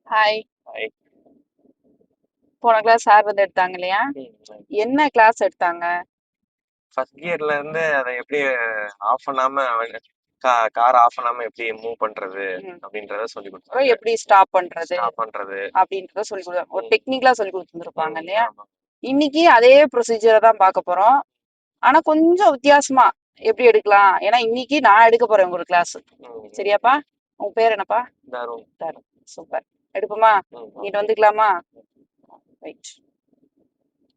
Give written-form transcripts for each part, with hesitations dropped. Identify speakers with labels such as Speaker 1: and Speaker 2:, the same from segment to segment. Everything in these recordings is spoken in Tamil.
Speaker 1: ஹாய்.
Speaker 2: ஹாய்.
Speaker 1: போன கிளாஸ் சார் வந்து எடுத்தாங்க இல்லையா? என்ன கிளாஸ் எடுத்தாங்க?
Speaker 2: ஃபர்ஸ்ட் கியர்ல இருந்து அதை எப்படி ஆஃப் பண்ணாம கார் ஆஃப் பண்ணாம எப்படி மூவ் பண்றது
Speaker 1: ம்.
Speaker 2: அப்படின்றத சொல்லி
Speaker 1: அப்புறம்
Speaker 2: கொடுத்தாங்க.
Speaker 1: எப்படி ஸ்டாப் பண்றது
Speaker 2: ஸ்டாப் பண்றது.
Speaker 1: அப்படின்றத சொல்லி கொடுத்தாங்க. ஒரு
Speaker 2: ம்,
Speaker 1: டெக்னிக்கலா சொல்லி கொடுத்துருப்பாங்க
Speaker 2: ம்,
Speaker 1: இல்லையா?
Speaker 2: ஆமா.
Speaker 1: இன்னைக்கு அதே ப்ரொசீஜரை தான் பார்க்க போறோம். ஆனா கொஞ்சம் வித்தியாசமா எப்படி எடுக்கலாம்? ஏன்னா இன்னைக்கு நான் எடுக்க போறேன் ஒரு கிளாஸ்.
Speaker 2: ம்,
Speaker 1: சரியாப்பா? உங்க பேர் என்னப்பா?
Speaker 2: தருண்.
Speaker 1: தருண். சூப்பர். எடுப்போமா?
Speaker 2: ம்,
Speaker 1: இங்கிட்டு
Speaker 2: okay.
Speaker 1: வந்துக்கலாமா? ரைட்.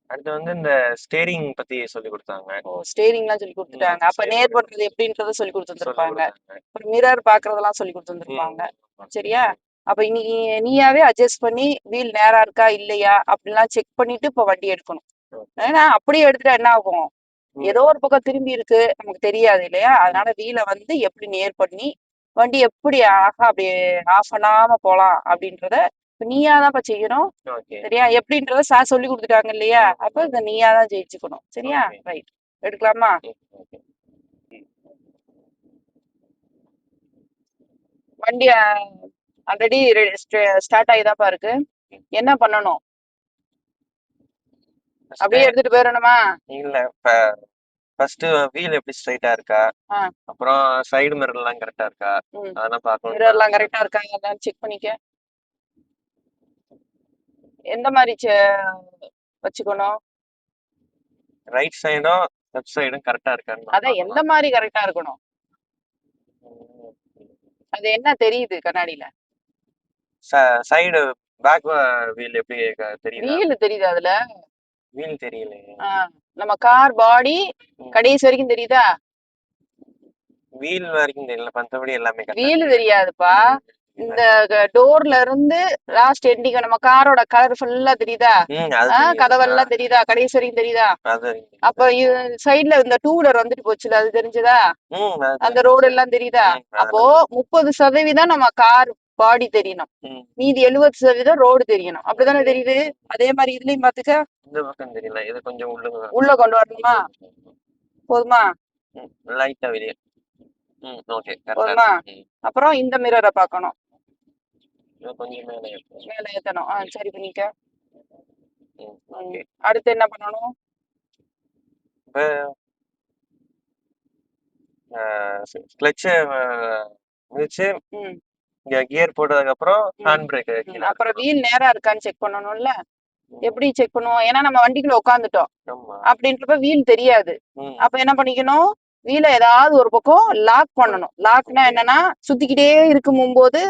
Speaker 2: அடுத்து வந்து இந்த ஸ்டேரிங் பத்தி சொல்லி கொடுத்தாங்க.
Speaker 1: ஓ, ஸ்டேரிங்லாம் சொல்லி கொடுத்துட்டாங்க. அப்ப
Speaker 2: steering
Speaker 1: நேர் பண்றது எப்படின்றத சொல்லி
Speaker 2: சொல்லி
Speaker 1: கொடுத்துருப்பாங்க.
Speaker 2: கொடுத்தாங்க.
Speaker 1: அப்புறம் மிரர் பாக்குறதெல்லாம் சொல்லி
Speaker 2: ம்,
Speaker 1: கொடுத்துருப்பாங்க.
Speaker 2: ஆமா.
Speaker 1: சரியா? அப்ப இன்னைக்கு நீயாவே அட்ஜஸ்ட் பண்ணி வீல் நேரா இருக்கா இல்லையா அப்படிலாம் செக் பண்ணிட்டு இப்ப வண்டி எடுக்கணும்.
Speaker 2: Okay.
Speaker 1: ஏன்னா அப்படியே எடுத்துட்டா என்ன ஆகும்?
Speaker 2: ம்,
Speaker 1: ஏதோ ஒரு பக்கம் திரும்பி இருக்கு, நமக்கு தெரியாது இல்லையா? அதனால
Speaker 2: ம்,
Speaker 1: வீலை வந்து எப்படி நேர் பண்ணி வண்டி எப்படி அழகா அப்படியே ஆஃப் பண்ணாம போலாம் அப்படின்றத இப்ப நீயா தான் இப்ப செய்யணும்.
Speaker 2: okay.
Speaker 1: சரியா? எப்படின்றத சார் சொல்லி கொடுத்துட்டாங்க இல்லையா?
Speaker 2: ம்,
Speaker 1: அப்ப இத நீயா தான் ஜெயிச்சுக்கணும். சரியா?
Speaker 2: okay.
Speaker 1: ரைட். எடுக்கலாமா?
Speaker 2: ம், okay.
Speaker 1: வண்டி ஆல்ரெடி ஸ்டார்ட் ஆகிதான்ப்பா இருக்கு. என்ன பண்ணணும்? அப்படியே எடுத்துட்டு போயிடணுமா?
Speaker 2: இல்ல ஃபர்ஸ்ட் வீல் எப்படி ஸ்ட்ரைட்டா இருக்கா,
Speaker 1: ஆ.
Speaker 2: அப்புறம் சைடு மிரர் எல்லாம் கரெக்டா இருக்கா,
Speaker 1: ம்.
Speaker 2: அதெல்லாம் பார்க்கணும்.
Speaker 1: மிரர்லாம் கரெக்டா இருக்காங்க எல்லாம் செக் பண்ணிக்க. எந்த மாதிரி வச்சுக்கணும்?
Speaker 2: ரைட் சைடும் லெஃப்ட் சைடும் கரெக்டா இருக்கான்னு
Speaker 1: அதான் எந்த
Speaker 2: பார்க்கணும்.
Speaker 1: மாதிரி கரெக்டா இருக்கணும்? அது என்ன தெரியுது கண்ணாடியில?
Speaker 2: சைடு பேக் வீல் எப்படி தெரியுதா?
Speaker 1: வீல் தெரியுது அதுல.
Speaker 2: வீல் தெரியலையே.
Speaker 1: நம்ம கார் பாடி கடைசி வரைக்கும் தெரியுதா?
Speaker 2: வீல் வரைக்கும் தெரியல, மற்றபடி எல்லாமே கரெக்டா
Speaker 1: வீல்
Speaker 2: தெரியுது.
Speaker 1: தெரியாதுப்பா. இந்த டோர்ல இருந்து லாஸ்ட் எண்டிங் நம்ம காரோட கலர் ஃபுல்லா தெரியுதா?
Speaker 2: அது தெரியுது.
Speaker 1: கதவெல்லாம் தெரியுதா? கடைசி வரைக்கும் தெரியுதா?
Speaker 2: அது
Speaker 1: அப்ப சைடுல இந்த டூ வீலர் வந்துட்டு போச்சுல, அது தெரிஞ்சதா? அந்த ரோடு எல்லாம் தெரியுதா? அப்போ 30% நம்ம கார் பாடி தெரியணும், மீதி 70% ரோடு தெரியணும். அப்படிதானே தெரியுது? அதே மாதிரி இதுலயும் பாத்துக்க.
Speaker 2: இந்த பக்கம் தெரியல, இது கொஞ்சம்
Speaker 1: உள்ள கொண்டு வரணுமா? போதுமா?
Speaker 2: லைட்டா வெளியே. ஓகே,
Speaker 1: போதுமா? அப்புறம் இந்த மிரரை பார்க்கணும்.
Speaker 2: கொஞ்சம்
Speaker 1: மேல ஏத்தணும். சரி பண்ணிக்க.
Speaker 2: ஓகே.
Speaker 1: அடுத்து என்ன பண்ணணும்?
Speaker 2: கிளட்சை மிதிச்சு கியர் போட்டதுக்கு அப்புறம் ஹேண்ட் பிரேக்.
Speaker 1: அப்புறம் வீல் நேரா இருக்கான்னு செக் பண்ணணும்ல. எப்படி செக் பண்ணுவோம்? ஏன்னா நம்ம வண்டிக்குள்ள உட்காந்துட்டோம் அப்படின்றப்ப வீல் தெரியாது. அப்ப என்ன பண்ணிக்கணும்? வீலை ஏதாவது ஒரு பக்கம் லாக் பண்ணணும். லாக்னா என்னன்னா, சுத்திக்கிட்டே இருக்கும் போது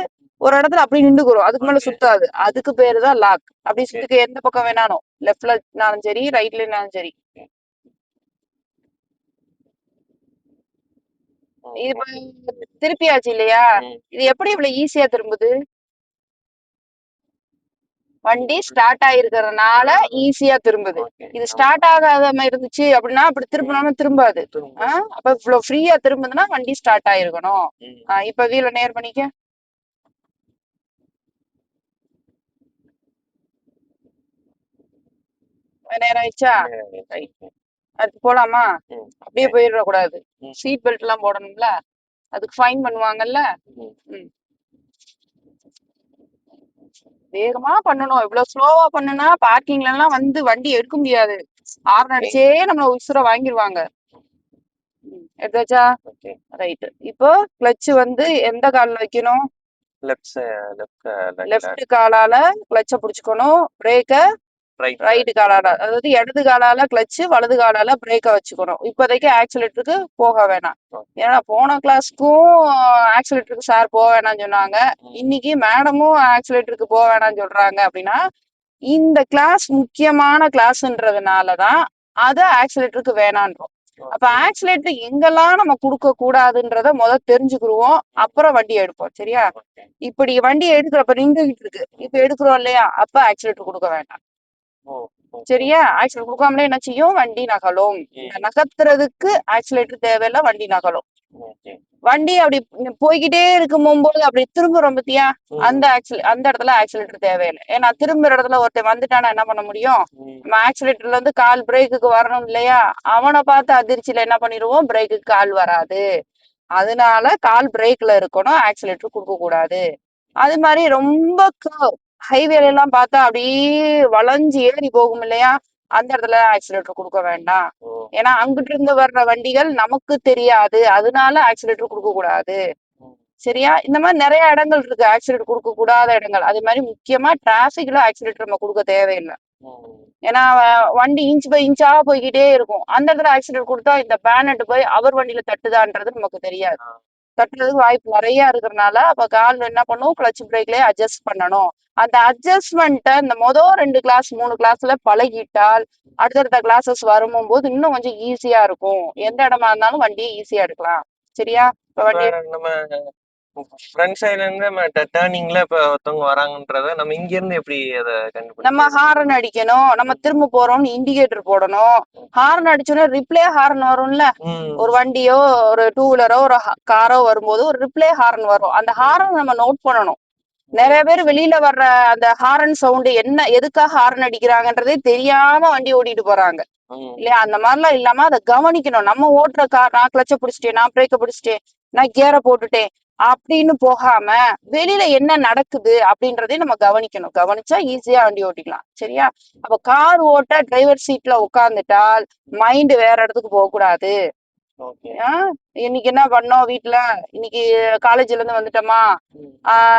Speaker 1: ஒரு இடத்துல அப்படி நின்றுக்கிறோம், அதுக்கு மேல சுத்தாது. அதுக்கு பேருதான் லாக். அப்படி சுத்திக்க எந்த பக்கம் வேணாலும், லெஃப்ட்லனாலும் சரி ரைட்லனாலும் சரி. இது திருப்பியாச்சு இல்லையா? இது எப்படி இவ்வளவு ஈஸியா திரும்புது? வண்டி ஸ்டார்ட் ஆயிருக்கிறதுனால ஈஸியா திரும்புது. இது ஸ்டார்ட் ஆகாத மாதிரி இருந்துச்சு அப்படின்னா அப்படி திரும்பினாம திரும்பாது. அப்ப இவ்வளவு ஃப்ரீயா திரும்புதுன்னா வண்டி ஸ்டார்ட் ஆயிருக்கணும். இப்ப வீல நேர் பண்ணிக்க. நேரம் ஆயிடுச்சா? அடுத்து போலாமா? அப்படியே போயிட கூடாது. சீட் பெல்ட் எல்லாம் போடணும்ல, அதுக்கு ஃபைன் பண்ணுவாங்கல்ல. வேகமா பண்ணணும். இவ்வளவு ஸ்லோவா பண்ணுனா பார்க்கிங்ல எல்லாம் வந்து வண்டி எடுக்க முடியாது. ஹார்ன் அடிச்சே நம்மள உசுர வாங்கிடுவாங்க. எடுத்தாச்சா? ரைட். இப்போ கிளட்ச் வந்து எந்த கால்ல வைக்கணும்? லெஃப்ட் காலால கிளட்ச புடிச்சுக்கணும். பிரேக்க ரைட் காலால, அதாவது இடது காலால கிளட்ச், வலது காலால பிரேக்க வச்சுக்கணும். இப்போதைக்கு ஆக்சிலேட்டருக்கு போக வேணாம். ஏன்னா போன கிளாஸ்க்கும் ஆக்சிலேட்டருக்கு சார் போக வேணாம்னு சொன்னாங்க. இன்னைக்கு மேடமும் ஆக்சிலேட்டருக்கு போக வேணாம்னு சொல்றாங்க. அப்படின்னா இந்த கிளாஸ் முக்கியமான கிளாஸ்ன்றதுனாலதான் அத ஆக்சிலேட்டருக்கு வேணான்றோம். அப்ப ஆக்சிலேட்டர் எங்கெல்லாம் நம்ம கொடுக்க கூடாதுன்றத தெரிஞ்சுக்கிருவோம், அப்புறம் வண்டி எடுப்போம். சரியா? இப்படி வண்டி எடுக்கிறப்ப நின்றுகிட்டு இருக்கு, இப்ப எடுக்கிறோம் இல்லையா, அப்ப ஆக்சிலேட்டர் கொடுக்க வேண்டாம். சரியா? ஆக்சிலேட்டர் கொடுக்காமலே என்ன செய்யும்? வண்டி நகலும். இந்த நகர்த்துறதுக்கு ஆக்சிலேட்டர் தேவையில்ல, வண்டி நகலும். வண்டி அப்படி போய்கிட்டே இருக்கும் போது அப்படி திரும்புறோம் பத்தியா, அந்த இடத்துல ஆக்சிலேட்டர் தேவையில்லை. ஏன்னா திரும்புற இடத்துல ஒருத்தன் வந்துட்டானா என்ன பண்ண முடியும்? நம்ம ஆக்சிலேட்டர்ல இருந்து கால் பிரேக்குக்கு வரணும் இல்லையா, அவனை பார்த்து அதிர்ச்சியில என்ன பண்ணிடுவோம்? பிரேக்குக்கு கால் வராது. அதனால கால் பிரேக்ல இருக்கணும், ஆக்சிலேட்டர் கொடுக்க கூடாது. அது மாதிரி ரொம்ப ஹைவேல எல்லாம் பார்த்தா அப்படியே வளைஞ்சு ஏறி போகும் இல்லையா, அந்த இடத்துல ஆக்சிலேட்டர் கொடுக்க வேண்டாம். ஏன்னா அங்கிட்டு இருந்து வர்ற வண்டிகள் நமக்கு தெரியாது, அதனால ஆக்சிலேட்டர் கொடுக்க கூடாது. சரியா? இந்த மாதிரி நிறைய இடங்கள் இருக்கு ஆக்சிலேட்டர் கொடுக்க கூடாத இடங்கள். அதே மாதிரி முக்கியமா டிராபிக்ல ஆக்சிலேட்டர் நம்ம கொடுக்க தேவையில்லை. ஏன்னா வண்டி இன்ச் பை இன்ச்சா போய்கிட்டே இருக்கும், அந்த இடத்துல ஆக்சிலேட்டர் கொடுத்தா இந்த பேனட் போய் அவர் வண்டியில தட்டுதான்றது நமக்கு தெரியாது. தட்டுறதுக்கு வாய்ப்பு நிறைய இருக்கிறதுனால அப்ப கால் என்ன பண்ணும், கிளச் பிரேக்லயே அட்ஜஸ்ட் பண்ணணும். அந்த அட்ஜஸ்ட்மெண்ட்டை இந்த மொதல் 2 கிளாஸ் 3 கிளாஸ்ல பழகிட்டால் அடுத்தடுத்த கிளாஸஸ் வரும்போது இன்னும் கொஞ்சம் ஈஸியா இருக்கும். எந்த இடமா இருந்தாலும் வண்டியை ஈஸியா எடுக்கலாம். சரியா? இப்ப வண்டி
Speaker 2: நம்ம ஃப்ரண்ட் சைடுல இருந்து நம்ம டர்னிங்ல இப்ப ஒருத்தவங்க வராங்கன்றத நம்ம இங்க இருந்து எப்படி அதை
Speaker 1: நம்ம
Speaker 2: கண்டுபிடிக்கிறது?
Speaker 1: ஹாரன் அடிக்கணும், நம்ம திரும்ப போறோம்னு இண்டிகேட்டர் போடணும். ஹாரன் அடிச்சோன்னா ரிப்ளே ஹாரன் வரும்ல, ஒரு வண்டியோ ஒரு டூ வீலரோ ஒரு காரோ வரும்போது ஒரு ரிப்ளே ஹாரன் வரும். அந்த ஹாரன் நம்ம நோட் பண்ணணும். நிறைய பேர் வெளியில வர்ற அந்த ஹாரன் சவுண்ட் என்ன எதுக்காக ஹாரன் அடிக்கிறாங்கன்றதே தெரியாம வண்டி ஓட்டிட்டு போறாங்க இல்லையா? அந்த மாதிரிலாம் இல்லாம அதை கவனிக்கணும். நம்ம ஓட்டுற கார், நான் கிளச்ச பிடிச்சிட்டேன், நான் பிரேக்க பிடிச்சிட்டேன், நான் கியரை போட்டுட்டேன் அப்படின்னு போகாம வெளியில என்ன நடக்குது அப்படின்றதையும் நம்ம கவனிக்கணும். கவனிச்சா ஈஸியா வண்டி ஓட்டிக்கலாம். சரியா? அப்ப கார் ஓட்ட டிரைவர் சீட்ல உட்காந்துட்டால் மைண்ட் வேற இடத்துக்கு போக கூடாது. இன்னைக்கு என்ன பண்ணோம் வீட்டுல, இன்னைக்கு காலேஜ்ல இருந்து வந்துட்டோமா,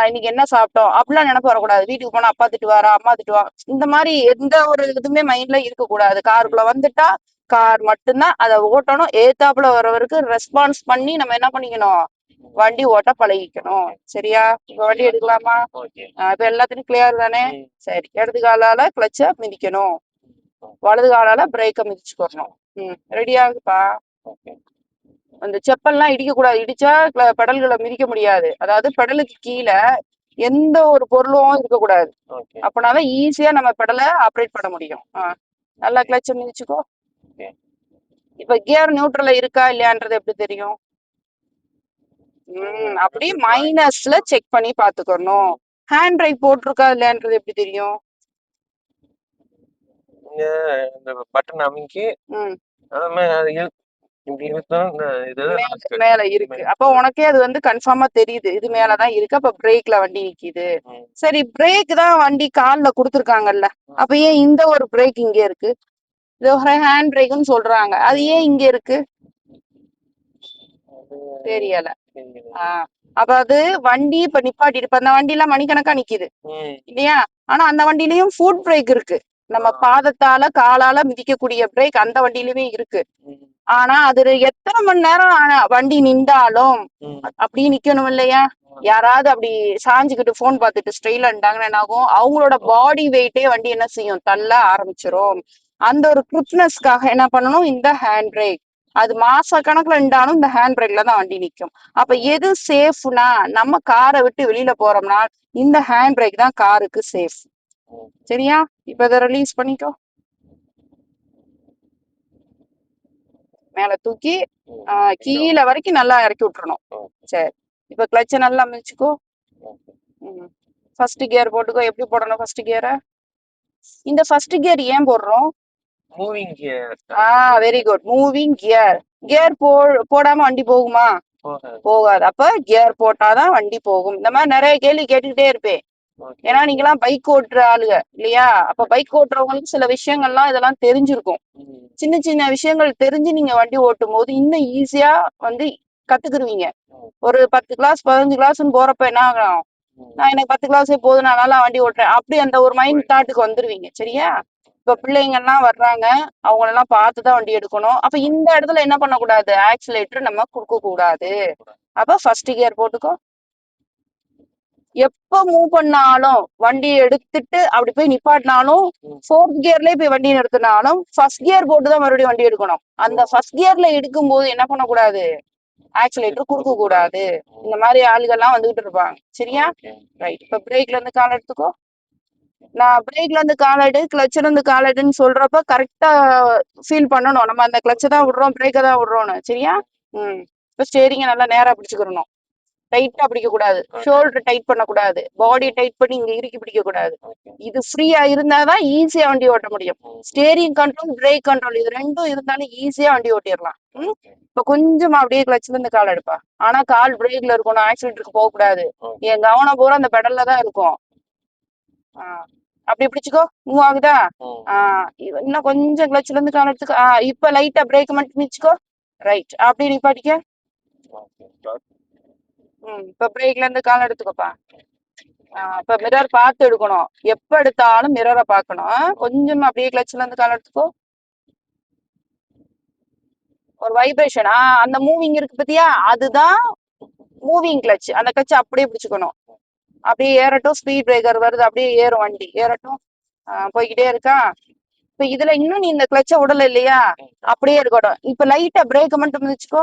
Speaker 1: இன்னைக்கு என்ன சாப்பிட்டோம் அப்படிலாம் நினைப்பு வரக்கூடாது. வீட்டுக்கு போனா அப்பா திட்டுவாரா, அம்மா திட்டுவாங்க, இந்த மாதிரி எந்த ஒரு இதுவுமே மைண்ட்ல இருக்க கூடாது. காருக்குள்ள வந்துட்டா கார் மட்டும்தான் அதை ஓட்டணும். ஏத்தாப்புல வர்றவருக்கு ரெஸ்பான்ஸ் பண்ணி நம்ம என்ன பண்ணிக்கணும், வண்டி ஓட்ட பழகிக்கணும். சரியா? இப்ப வண்டி எடுக்கலாமா? இப்ப எல்லாத்துக்கும் கிளியர் தானே? சரி, இடது காலால கிளச்ச மிதிக்கணும், வலது காலால பிரேக்க மிதிச்சுக்கணும். ரெடியாகுப்பா. அந்த செப்பல்லாம் இடிக்க கூடாது, இடிச்சா பெடல்களை மிதிக்க முடியாது. அதாவது பெடலுக்கு கீழே எந்த ஒரு பொருளும் இருக்கக்கூடாது. அப்பனாதான் ஈஸியா நம்ம பெடலை ஆப்ரேட் பண்ண முடியும். நல்லா கிளச்ச மிதிச்சுக்கோ. இப்ப கியர் நியூட்ரல்ல இருக்கா இல்லையான்றது எப்படி தெரியும்? அப்படியே மைனஸ்ல செக் பண்ணி பாத்துக்கணும். ஹேண்ட் பிரேக் போட்டிருக்கா இல்லையான்றது எப்படி தெரியும்?
Speaker 2: பட்டன் அமைக்கி
Speaker 1: மேல இருக்கு. அப்ப உனக்கே அது வந்து கன்ஃபார்மா தெரியுது, இது மேலதான் இருக்கு. அப்ப பிரேக்ல வண்டி நிக்குது. சரி, பிரேக் தான் வண்டி கால்ல குடுத்துருக்காங்கல்ல, அப்ப ஏன் இந்த ஒரு பிரேக் இங்க இருக்கு? இது ஹேண்ட் பிரேக்னு சொல்றாங்க, அது ஏன் இங்க இருக்கு தெரியல. அப்ப அது வண்டி இப்ப நிப்பாட்டிட்டு, இப்ப அந்த வண்டி எல்லாம் மணிக்கணக்கா நிக்குது இல்லையா? ஆனா அந்த வண்டியிலயும் ஃபுட் பிரேக் இருக்கு. நம்ம பாதத்தால காலால மிதிக்கக்கூடிய பிரேக் அந்த வண்டியிலுமே இருக்கு. ஆனா அது எத்தனை மணி நேரம் வண்டி நின்றாலும் அப்படியே நிக்கணும் இல்லையா? யாராவது அப்படி சாஞ்சுக்கிட்டு போன் பார்த்துட்டு ஸ்ட்ரெயில இருந்தாங்கன்னா என்ன ஆகும், அவங்களோட பாடி வெயிட்டே வண்டி என்ன செய்யும், தள்ள ஆரம்பிச்சிரும். அந்த ஒரு கிரிப்னஸ்க்காக என்ன பண்ணணும், இந்த ஹேண்ட் பிரேக். அது மாச கணக்குல இருந்தாலும் இந்த ஹேண்ட் பிரேக்ல தான் வண்டி நிக்கும். அப்ப எது சேஃப்னா, நம்ம காரை விட்டு வெளியில போறோம்னா இந்த ஹேண்ட் பிரேக் தான் காருக்கு சேஃப். சரியா? இப்ப இதை ரிலீஸ் பண்ணிக்கோ. மேல தூக்கி கீழே வரைக்கும் நல்லா இறக்கி விட்டுறணும். சரி, இப்ப கிளச்ச நல்லா மிதிச்சுக்கோ. ஃபர்ஸ்ட் கியர் போட்டுக்கோ. எப்படி போடணும் ஃபர்ஸ்ட் கியரை? இந்த ஃபர்ஸ்ட் கியர் ஏன் போடுறோம்?
Speaker 2: Moving gear.
Speaker 1: Very good, moving gear. Gear போடாம வண்டி போகுமா? போகாது. அப்ப கியர் போட்டாதான் வண்டி போகும். இந்த மாதிரி நிறைய கேள்வி கேட்டுக்கிட்டே இருப்பேன். ஏன்னா நீங்க எல்லாம் பைக் ஓட்டுற ஆளுங்க இல்லையா? அப்ப பைக் ஓட்டுறவங்களுக்கு சில விஷயங்கள்லாம் இதெல்லாம் தெரிஞ்சிருக்கும். சின்ன சின்ன விஷயங்கள் தெரிஞ்சு நீங்க வண்டி ஓட்டும் போது இன்னும் ஈஸியா வந்து கத்துக்குருவீங்க. ஒரு 10 கிளாஸ் 15 கிளாஸ்ன்னு போறப்ப என்ன ஆகும், நான் எனக்கு 10 கிளாஸே போதும், நான் நல்லா வண்டி ஓட்டுறேன் அப்படி அந்த ஒரு மைண்ட் தாட்டுக்கு வந்துருவீங்க. சரியா? இப்ப பிள்ளைங்க எல்லாம் வர்றாங்க, அவங்க எல்லாம் பார்த்துதான் வண்டி எடுக்கணும். அப்ப இந்த இடத்துல என்ன பண்ணக்கூடாது, ஆக்சிலேட்டர் நம்ம கொடுக்க கூடாது. அப்ப ஃபர்ஸ்ட் கியர் போட்டுக்கோ. எப்ப மூவ் பண்ணாலும் வண்டி எடுத்துட்டு அப்படி போய் நிப்பாட்டினாலும், ஃபோர்த் கியர்லயே போய் வண்டி நிறுத்தினாலும் ஃபர்ஸ்ட் கியர் போட்டுதான் மறுபடியும் வண்டி எடுக்கணும். அந்த ஃபர்ஸ்ட் கியர்ல எடுக்கும் போது என்ன பண்ணக்கூடாது, ஆக்சிலேட்டர் கொடுக்க கூடாது. இந்த மாதிரி ஆளுகள்லாம் வந்துகிட்டு இருப்பாங்க. சரியா? ரைட். இப்ப பிரேக்ல இருந்து கால் எடுத்துக்கோ. நான் பிரேக்ல இருந்து கால் எடு, கிளச்ல இருந்து கால் எடுன்னு சொல்றப்ப கரெக்டா ஃபீல் பண்ணணும், நம்ம அந்த கிளச்சை தான் விடுறோம் பிரேக்கை தான் விடுறோம்னு. சரியா? இப்ப ஸ்டேரிங்க நல்லா நேரா பிடிச்சுக்கிறணும். டைட்டா பிடிக்க கூடாது, ஷோல்டர் டைட் பண்ணக்கூடாது, பாடி டைட் பண்ணி இங்க இறுக்கி பிடிக்க கூடாது. இது ஃப்ரீயா இருந்தாதான் ஈஸியா வண்டி ஓட்ட முடியும். ஸ்டேரிங் கண்ட்ரோல், பிரேக் கண்ட்ரோல் இது ரெண்டும் இருந்தாலும் ஈஸியா வண்டி ஓட்டிடலாம். இப்ப கொஞ்சம் அப்படியே கிளச்ல இருந்து கால் எடுப்பா. ஆனா கால் பிரேக்ல இருக்கணும், ஆக்சிலேட்டருக்கு போக கூடாது. என் கவனம் பூரா அந்த பெடல்ல தான் இருக்கும். அப்படி பிடிச்சுக்கோ. மூவ் ஆகுதா? இன்னும் கொஞ்சம் கிளச்ல இருந்து கால் எடுத்துக்கோ. இப்ப லைட்டா பிரேக் மட்டும் மிதிச்சுக்கோ. ரைட். அப்படி நீ படிக்க. இப்ப பிரேக்ல இருந்து கால் எடுத்துக்கோப்பா. இப்ப மிரர் பார்த்து எடுக்கணும். எப்ப எடுத்தாலும் மிரரை பார்க்கணும். கொஞ்சம் அப்படியே கிளச்ல இருந்து கால் எடுத்துக்கோ. ஒரு வைப்ரேஷன். அந்த மூவிங் இருக்கு பத்தியா, அதுதான் மூவிங் கிளச். அந்த கிளச் அப்படியே பிடிச்சுக்கணும். அப்படியே ஏறட்டும். ஸ்பீட் பிரேக்கர் வருது, அப்படியே ஏறும் வண்டி, ஏறட்டும். போய்கிட்டே இருக்கா. இப்ப இதுல இன்னும் நீ இந்த கிளச்ச விடல இல்லையா, அப்படியே இருக்கட்டும். இப்ப லைட்டா பிரேக் மட்டும் மிதிச்சுக்கோ.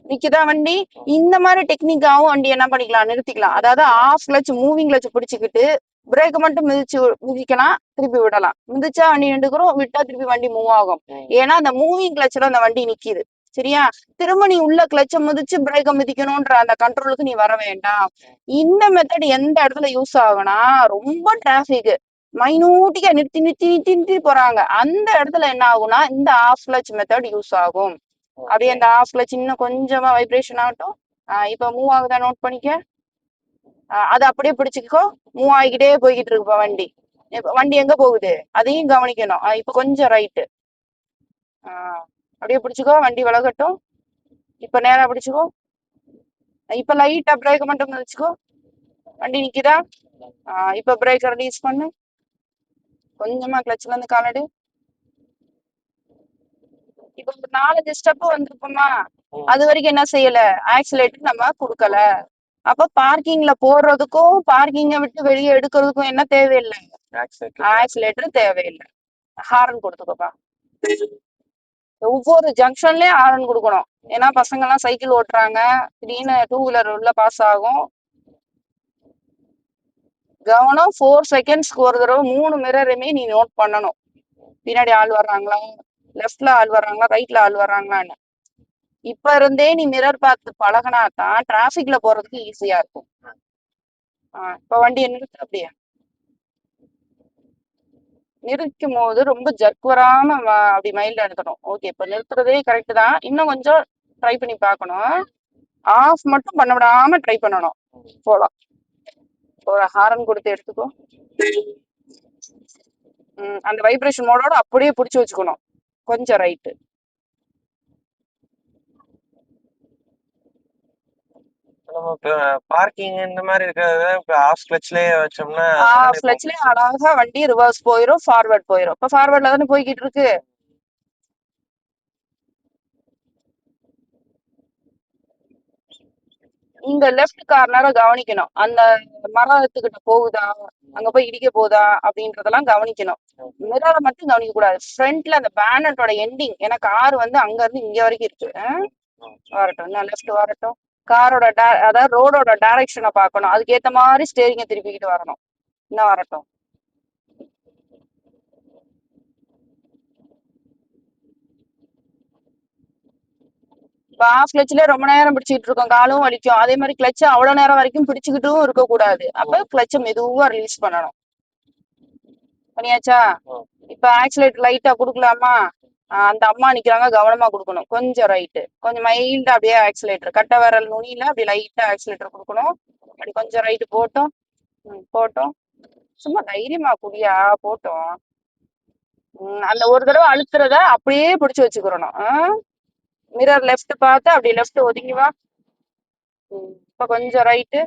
Speaker 1: நிக்குதா வண்டி? இந்த மாதிரி டெக்னிக்காவும் வண்டி என்ன பண்ணிக்கலாம், நிறுத்திக்கலாம். அதாவது ஆஃப் கிளச் மூவிங் கிளச் பிடிச்சுக்கிட்டு பிரேக் மட்டும் மிதிக்கலாம், திருப்பி விடலாம். மிதிச்சா வண்டி நின்றுக்கிறோம், விட்டா திருப்பி வண்டி மூவ் ஆகும். ஏன்னா அந்த மூவிங் கிளச்ல அந்த வண்டி நிக்குது. சரியா? திரும்ப நீ உள்ள கிளச்ச மிதிச்சு பிரேக்க மிதிக்கணும்ன்ற அந்த கண்ட்ரோலுக்கு நீ வர வேண்டாம். இந்த மெத்தட் எந்த இடத்துல யூஸ் ஆகும்னா, ரொம்ப டிராபிக் மைனூட்டிக்கா நிறுத்தி நிறுத்தி நிறுத்தி நிறுத்தி போறாங்க, அந்த இடத்துல என்ன ஆகும்னா இந்த ஆஃப் கிளச் மெத்தட் யூஸ் ஆகும். அப்படியே அந்த ஆஃப் கிளச் இன்னும் கொஞ்சமா வைப்ரேஷன் ஆகட்டும். இப்ப மூவ் ஆகுதா நோட் பண்ணிக்க. அது அப்படியே பிடிச்சிக்கோ. மூவ் ஆகிக்கிட்டே போய்கிட்டு இருக்குப்பா வண்டி. வண்டி எங்க போகுது அதையும் கவனிக்கணும். இப்ப கொஞ்சம் ரைட்டு. அப்படியே பிடிச்சிக்கோ, வண்டி விலகட்டும். இப்ப நேரா பிடிச்சிக்கோ. இப்ப லைட்டா பிரேக் மட்டும் வச்சுக்கோ. வண்டி நிக்குதா? இப்ப பிரேக் ரிலீஸ் பண்ணு. கொஞ்சமா கிளச்ல இருந்து காலடு. இப்ப ஒரு 4 ஸ்டெப் வந்திருப்போமா, அது வரைக்கும் என்ன செய்யல, ஆக்சிலேட்டர் நம்ம கொடுக்கல. அப்ப பார்க்கிங்ல போடுறதுக்கும் பார்க்கிங்க விட்டு வெளியே எடுக்கிறதுக்கும் என்ன தேவையில்லை, ஆக்சிலேட்டர் தேவையில்லை. ஹாரன் கொடுத்துக்கப்பா. ஒவ்வொரு ஜங்ஷன்லயும் ஹாரன் கொடுக்கணும். ஏன்னா பசங்க எல்லாம் சைக்கிள் ஓட்டுறாங்க, திடீர்னு 2 வீலர் உள்ள பாஸ் ஆகும். கவனம். 4 செகண்ட்ஸ்க்கு ஒரு தடவை 3 மிரருமே நீ நோட் பண்ணணும். பின்னாடி ஆள் வர்றாங்களா, லெஃப்ட்ல ஆள் வர்றாங்களா, ரைட்ல ஆள் வர்றாங்களான்னு. இப்ப இருந்தே நீ மிரர் பார்த்து பழகினா தான் டிராபிக்ல போறதுக்கு ஈஸியா இருக்கும். இப்ப வண்டியை நிறுத்து. அப்படியே நிறுத்தும் போது ரொம்ப ஜர்க் வராம அப்படி மைல்டா எடுக்கணும். ஓகே, இப்ப நிறுத்துறதே கரெக்ட் தான். இன்னும் கொஞ்சம் ட்ரை பண்ணி பார்க்கணும். ஆஃப் மட்டும் பண்ண விடாம ட்ரை பண்ணணும். போலாம். ஒரு ஹாரன் கொடுத்து எடுத்துக்கோ. அந்த வைப்ரேஷன் மோடோட அப்படியே பிடிச்சி வச்சுக்கணும். கொஞ்சம் ரைட்டு.
Speaker 2: பார்க்கிங் இந்த மாதிரி இருக்கிறத இப்ப ஆஃப் கிளச்லயே வச்சோம்னா,
Speaker 1: ஆஃப் கிளச்லயே அழகா வண்டி ரிவர்ஸ் போயிரும், ஃபார்வர்ட் போயிரும். இப்ப ஃபார்வர்ட்ல தானே போய்கிட்டு இருக்கு. இங்க லெஃப்ட் கார்னரை கவனிக்கணும். அந்த மரத்துக்கிட்ட போகுதா, அங்க போய் இடிக்க போதா அப்படின்றதெல்லாம் கவனிக்கணும். மிரரை மட்டும் கவனிக்க கூடாது. ஃப்ரண்ட்ல அந்த பேனட்டோட எண்டிங், ஏன்னா கார் வந்து அங்க இருந்து இங்க வரைக்கும் இருக்கு. வரட்டும், இன்னும் லெஃப்ட் வரட்டும். காரோட அதாவது ரோடோட டைரக்ஷனை பார்க்கணும். அதுக்கேத்த மாதிரி ஸ்டேரிங்க திருப்பிக்கிட்டு வரணும். இன்னும் வரட்டும். இப்ப ஆஃப் கிளச்ல ரொம்ப நேரம் பிடிச்சிட்டு இருக்கோம், காலும் வலிக்கும். அதே மாதிரி கிளச்ச அவ்வளவு நேரம் வரைக்கும் பிடிச்சுக்கிட்டும் இருக்க கூடாது. அப்ப கிளச்ச மெதுவா ரிலீஸ் பண்ணணும். பண்ணியாச்சா? இப்ப ஆக்சிலேட்டர் லைட்டா குடுக்கலாமா? அந்த அம்மா நிக்கிறாங்க, கவனமா கொடுக்கணும். கொஞ்சம் ரைட்டு, கொஞ்சம் மைல்டா அப்படியே ஆக்சிலேட்டர் கட்ட விரல் நுனியில அப்படி லைட்டா ஆக்சிலேட்டர் கொடுக்கணும். அப்படி கொஞ்சம் ரைட்டு போட்டோம். போட்டோம். சும்மா தைரியமா குடியா போட்டோம். அந்த ஒரு தடவை அழுத்துறத அப்படியே பிடிச்சு வச்சுக்கிறணும். மிரர் லெஃப்ட் பார்த்து அப்படி லெஃப்ட் ஒதுங்கி வா. இப்ப கொஞ்சம் ரைட்டு.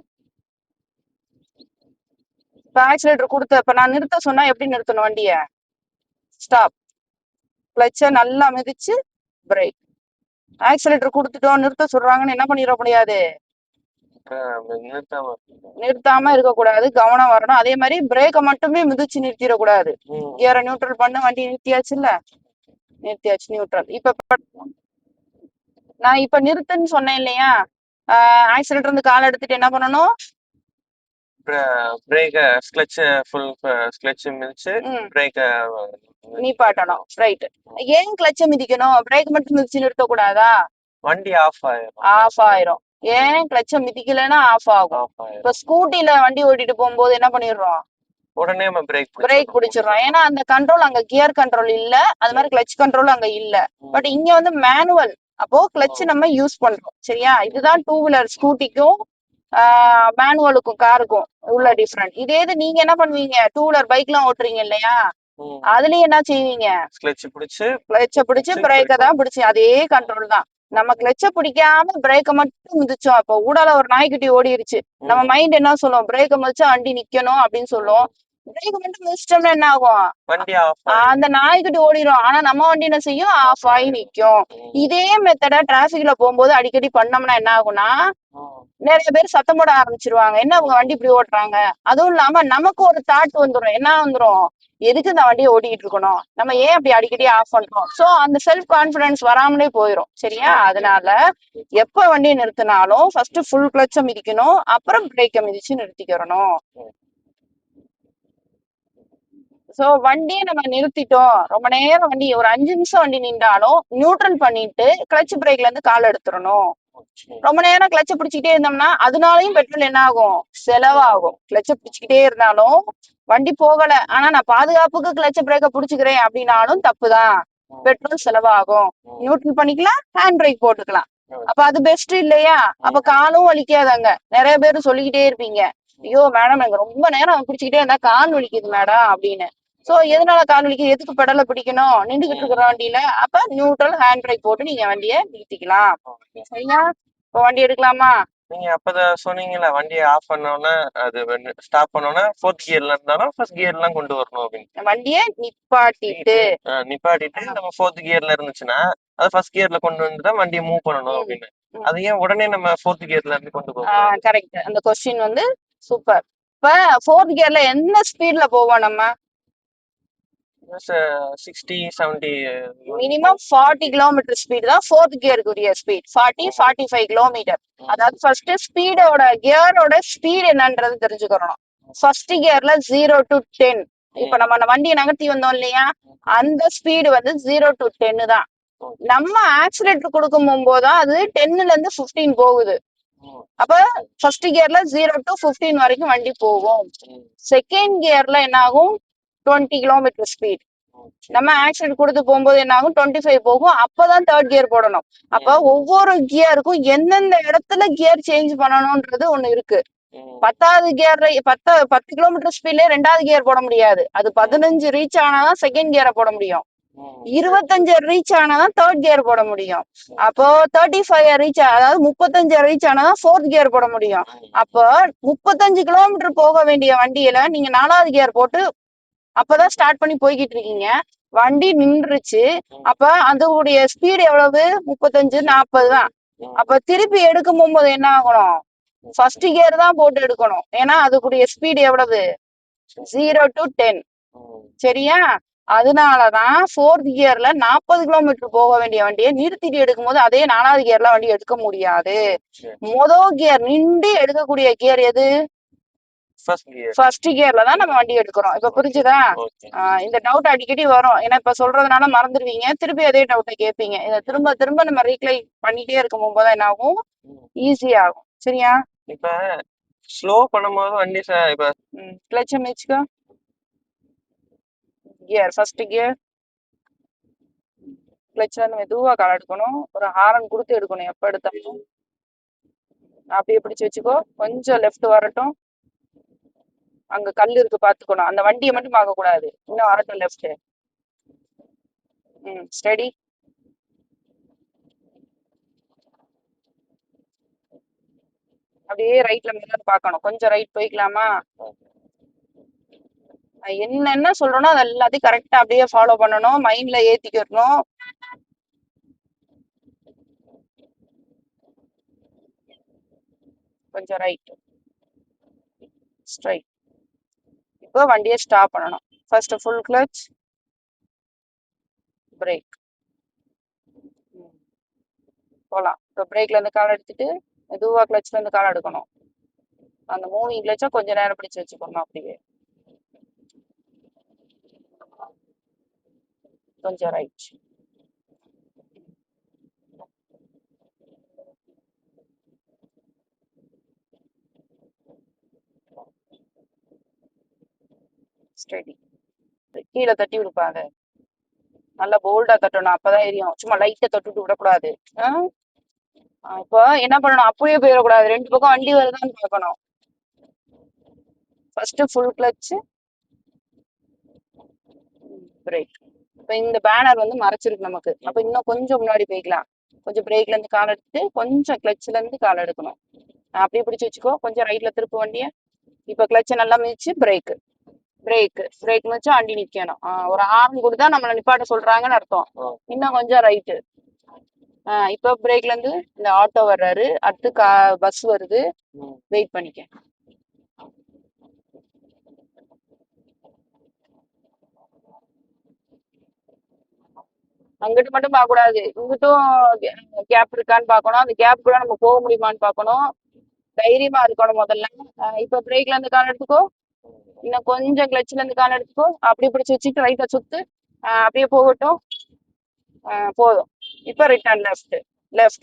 Speaker 1: இப்ப ஆக்சிலேட்டர் கொடுத்த இப்ப நான் நிறுத்த சொன்னா எப்படி நிறுத்தணும் வண்டிய? ஸ்டாப். கிளச்ச நல்லா மிதிச்சு பிரேக். ஆக்சிலேட்டர் கொடுத்துட்டோம், நிறுத்த சொல்றாங்கன்னு என்ன பண்ணிட முடியாது, நிறுத்தாம இருக்க கூடாது. கவனம் வரணும். அதே மாதிரி பிரேக்க மட்டுமே மிதிச்சு நிறுத்திடக்கூடாது. கியரை நியூட்ரல் பண்ண வண்டி நிறுத்தியாச்சு இல்ல, நிறுத்தியாச்சு நியூட்ரல். இப்ப நான் இப்ப நிறுத்துன்னு சொன்னேன் இல்லையா, ஆக்சிலேட்டர் இருந்து கால் எடுத்துட்டு என்ன பண்ணணும்,
Speaker 2: பிரேக்க கிளட்ச் ஃபுல் கிளட்ச் மிதிச்சு பிரேக்க
Speaker 1: நிப்பாட்டணும். ரைட். ஏன் கிளட்ச மிதிக்கணும், பிரேக் மட்டும் மிதிச்சு நிறுத்த கூடாதா?
Speaker 2: வண்டி ஆஃப் ஆயிரும்.
Speaker 1: ஆஃப் ஆயிரும். ஏன் கிளட்ச மிதிக்கலன்னா ஆஃப் ஆகும். இப்ப ஸ்கூட்டில வண்டி ஓட்டிட்டு போகும்போது என்ன பண்ணிடுறோம்,
Speaker 2: உடனே
Speaker 1: பிரேக் பிடிச்சிடுறோம். ஏன்னா அந்த கண்ட்ரோல் அங்க கியர் கண்ட்ரோல் இல்ல, அது மாதிரி கிளட்ச் கண்ட்ரோல் அங்க இல்ல. பட் இங்க வந்து மேனுவல், அப்போ கிளட்ச் நம்ம யூஸ் பண்றோம். சரியா? இதுதான் 2 வீலர் ஸ்கூட்டிக்கும் மேனுவலுக்கும் காருக்கும் உள்ள டிஃப்ரெண்ட். இதே இது நீங்க என்ன பண்ணுவீங்க, டூ வீலர் பைக் எல்லாம் ஓட்டுறீங்க இல்லையா, அதுலயும் என்ன செய்வீங்க,
Speaker 2: கிளட்ச் பிடிச்சு
Speaker 1: பிரேக்க தான் பிடிச்சு அதே கண்ட்ரோல் தான். நம்ம கிளச்ச பிடிக்காம பிரேக்க மட்டும் மிதிச்சோம், அப்ப ஊடால ஒரு நாய்க்குட்டி ஓடிருச்சு, நம்ம மைண்ட் என்ன சொல்லும், பிரேக்க மிதிச்சா வண்டி நிக்கணும் அப்படின்னு சொல்லும். பிரேக் மட்டும் மிதிச்சிட்டோம்னா என்ன ஆகும், அந்த நாய்க்குட்டி ஓடிடும், ஆனா நம்ம வண்டி என்ன செய்யும், ஆஃப் ஆகி நிக்கும். இதே மெத்தட டிராபிக்ல போகும்போது அடிக்கடி பண்ணோம்னா என்ன ஆகும்னா, நிறைய பேர் சத்தம் போட ஆரம்பிச்சிருவாங்க, என்ன அவங்க வண்டி இப்படி ஓட்டுறாங்க. அதுவும் இல்லாம நமக்கு ஒரு தாட் வந்துடும், என்ன வந்துடும், எதுக்கு இந்த வண்டியை ஓட்டிட்டு இருக்கணும், நம்ம ஏன் அப்படி அடிக்கடி ஆஃப் பண்றோம். சோ அந்த செல்ஃப் கான்பிடன்ஸ் வராமலே போயிடும். சரியா, அதனால எப்ப வண்டியை நிறுத்தினாலும் ஃபர்ஸ்ட் ஃபுல் கிளட்ச மிதிக்கணும், அப்புறம் பிரேக்க மிதிச்சு நிறுத்திக்கிறணும். சோ வண்டியை நம்ம நிறுத்திட்டோம், ரொம்ப நேரம் வண்டி ஒரு 5 நிமிஷம் வண்டி நின்றாலும் நியூட்ரல் பண்ணிட்டு கிளட்ச் பிரேக்ல இருந்து கால் எடுத்துடணும். ரொம்ப நேரம் கிளட்ச பிடிச்சிக்கிட்டே இருந்தோம்னா அதனாலயும் பெட்ரோல் என்ன ஆகும், செலவாகும். கிளட்ச பிடிச்சிக்கிட்டே இருந்தாலும் வண்டி போகல, ஆனா நான் பாதுகாப்புக்கு கிளட்ச பிரேக்க பிடிச்சுக்கிறேன் அப்படின்னாலும் தப்புதான், பெட்ரோல் செலவாகும். நியூட்ரல் பண்ணிக்கலாம், ஹேண்ட் பிரேக் போட்டுக்கலாம், அப்ப அது பெஸ்ட் இல்லையா. அப்ப காலும் வலிக்காதாங்க. நிறைய பேர் சொல்லிக்கிட்டே இருப்பீங்க, ஐயோ மேடம் எனக்கு ரொம்ப நேரம் பிடிச்சிக்கிட்டே இருந்தா கால் வலிக்குது மேடம் அப்படின்னு. சோ எதனால கால் வலிக்குது, எதுக்கு பெடல பிடிக்கணும், நின்றுகிட்டு இருக்கிற வண்டியில. அப்ப நியூட்ரல் ஹேண்ட் பிரேக் போட்டு நீங்க வண்டியை நிறுத்திக்கலாம். சரியா, இப்போ வண்டி எடுக்கலாமா.
Speaker 2: நீங்க அப்பதான் சொன்னீங்கல்ல, வண்டியை ஆஃப் பண்ணோன்னா அது ஸ்டாப் பண்ணோன்னா ஃபோர்த் கியர்ல இருந்தாலும் ஃபர்ஸ்ட் கியர்லாம் கொண்டு வரணும் அப்படின்னு.
Speaker 1: வண்டியை நிப்பாட்டிட்டு
Speaker 2: நம்ம ஃபோர்த் கியர்ல இருந்துச்சுன்னா அது ஃபர்ஸ்ட் கியர்ல கொண்டு வந்து தான் வண்டியை மூவ் பண்ணணும் அப்படின்னு. அது ஏன் உடனே நம்ம ஃபோர்த் கியர்ல இருந்து கொண்டு போவோம்.
Speaker 1: கரெக்ட், அந்த கொஸ்டின் வந்து சூப்பர். இப்ப ஃபோர்த் கியர்ல என்ன ஸ்பீட்ல போவோம் நம்ம,
Speaker 2: 60 70
Speaker 1: மினிமம் 40 கிலோமீட்டர் ஸ்பீட் தான் ஃபோர்த் கியருக்குரிய ஸ்பீட், 40-45 கிலோமீட்டர். அதாவது ஃபர்ஸ்ட் ஸ்பீடோட கியரோட ஸ்பீட் என்னன்றது தெரிஞ்சுக்கணும். ஃபர்ஸ்ட் கியர்ல 0 to 10, இப்ப நம்ம அந்த வண்டியை நகர்த்தி வந்தோம் இல்லையா, அந்த ஸ்பீடு வந்து 0 to 10 தான். நம்ம ஆக்சிலேட்டர் கொடுக்கும் போதுதான் அது 10ல இருந்து 15 போகுது. அப்ப ஃபர்ஸ்ட் கியர்ல 0 to 15 வரைக்கும் வண்டி போகும். செகண்ட் கியர்ல என்ன ஆகும், 20 கிலோமீட்டர் ஸ்பீட். நம்ம ஆக்சிடென்ட் கொடுத்து போகும்போது என்ன ஆகும், 25 போகும். அப்பதான் தேர்ட் கியர் போடணும். அப்ப ஒவ்வொரு கியருக்கும் எந்தெந்த இடத்துல கியர் சேஞ்ச் பண்ணணும்ன்றது ஒண்ணு இருக்கு. 10வது கியர்ல 10 கிலோமீட்டர் ஸ்பீட்ல 2வது கியர் போட முடியாது, அது 15 ரீச் ஆனாதான் செகண்ட் கியரை போட முடியும். 25 ரீச் ஆனாதான் தேர்ட் கியர் போட முடியும். அப்போ 35 ரீச், அதாவது 35 ரீச் ஆனாதான் ஃபோர்த் கியர் போட முடியும். அப்போ 35 கிலோமீட்டர் போக வேண்டிய வண்டியில நீங்க 4வது கியர் போட்டு அப்பதான் ஸ்டார்ட் பண்ணி போய்கிட்டு இருக்கீங்க, வண்டி நின்றுச்சு. அப்ப அதோடைய ஸ்பீடு எவ்வளவு, 35-40 தான். அப்ப திருப்பி எடுக்கும் போகும்போது என்ன ஆகணும், ஃபர்ஸ்ட் கியர் தான் போட்டு எடுக்கணும், ஏன்னா அதுக்குரிய ஸ்பீடு எவ்வளவு, 0 to 10. சரியா, அதனாலதான் ஃபோர்த் கியர்ல 40 கிலோமீட்டர் போக வேண்டிய வண்டியை நிறுத்திட்டு எடுக்கும் போது அதே 4வது கியர்ல வண்டி எடுக்க முடியாது. முதல் கியர் நின்று எடுக்கக்கூடிய கியர் எது, ஃபர்ஸ்ட் கியர்ல தான் நம்ம வண்டி எடுக்கிறோம். இப்ப புரிஞ்சுதா. இந்த டவுட் அடிக்கடி வரும், ஏன்னா இப்ப சொல்றதுனால மறந்துடுவீங்க, திருப்பி அதே டவுட்டை கேட்பீங்க. இதை திரும்ப திரும்ப நம்ம ரீக்ளை பண்ணிட்டே இருக்கும் போதுதான் என்ன ஆகும், ஈஸி ஆகும். சரியா,
Speaker 2: இப்ப ஸ்லோ பண்ணும்போது வண்டி இப்ப
Speaker 1: கிளட்ச மிதிச்சுக்கோ, கியர் ஃபர்ஸ்ட் கியர், கிளட்ச்ல மெதுவா கால் எடுக்கணும், ஒரு ஹாரன் கொடுத்து எடுக்கணும் எப்ப எடுத்தாலும். அப்படியே பிடிச்சு வச்சுக்கோ, கொஞ்சம் லெஃப்ட் வரட்டும், அங்க கல் இருக்கு பாத்துக்கணும், அந்த வண்டியை மட்டும் பார்க்க கூடாது, இன்னும் வரட்டும் லெஃப்ட். ஸ்டடி, அப்படியே ரைட்ல மிரர் பார்க்கணும், கொஞ்சம் ரைட் போய்க்கலாமா. என்னென்ன சொல்றோனோ அது எல்லாத்தையும் கரெக்டா அப்படியே ஃபாலோ பண்ணணும், மைண்ட்ல ஏத்திக்கணும். கொஞ்சம் ரைட், ஸ்ட்ரைட். இப்போ வண்டியை ஸ்டாப் பண்ணணும். ஃபர்ஸ்ட் ஃபுல் கிளட்ச், பிரேக், போலாம். இப்போ பிரேக்ல இருந்து கால் எடுத்துட்டு மெதுவா கிளட்ச்ல இருந்து கால் எடுக்கணும். அந்த மூவிங் கிளட்சா கொஞ்ச நேரம் பிடிச்சு வச்சுக்கணும், அப்படியே கொஞ்சம் ரைட், ஸ்டடி. கீழே தட்டி விடுப்பாங்க, நல்லா போல்டா தட்டணும், அப்பதான் எரியும், சும்மா லைட்டா தொட்டுட்டு விடக்கூடாது. இப்போ என்ன பண்ணணும், அப்படியே போயிடக்கூடாது, ரெண்டு பக்கம் வண்டி வருதான்னு பார்க்கணும். First full clutch, break. இப்போ இந்த பேனர் வந்து மறைச்சிருக்கு நமக்கு, அப்ப இன்னும் கொஞ்சம் முன்னாடி போய்க்கலாம். கொஞ்சம் பிரேக்ல இருந்து கால் எடுத்துட்டு கொஞ்சம் கிளச்ல இருந்து கால் எடுக்கணும். அப்படியே பிடிச்சி வச்சுக்கோ, கொஞ்சம் ரைட்ல திருப்பு வண்டிய. இப்ப கிளச்சை நல்லா மிதிச்சு பிரேக், பிரேக் மிதிச்சு வண்டி நிக்கணும். ஒரு ஹார்ன் கொடுத்தா நம்மளை நிப்பாட்ட சொல்றாங்கன்னு அர்த்தம். இன்னும் கொஞ்சம் ரைட்டு. இப்ப பிரேக்ல இருந்து இந்த ஆட்டோ வர்றாரு, அடுத்து பஸ் வருது, வெயிட் பண்ணிக்க. அங்கிட்டு மட்டும் பார்க்க கூடாது, இங்கிட்டும் கேப் இருக்கான்னு பார்க்கணும். அந்த கேப் கூட நம்ம போக முடியுமான்னு பார்க்கணும். தைரியமா இருக்கணும் முதல்ல. இப்ப பிரேக்ல இருந்து கால் எடுத்துக்கோ, இன்னும் கொஞ்சம் கிளச்ல இருந்து கால் எடுத்துக்கோ, அப்படியே பிடிச்சி வச்சுட்டு ரைட்டை சுத்து. அப்படியே போகட்டும். போதும். இப்ப ரிட்டர்ன் லெஃப்ட்,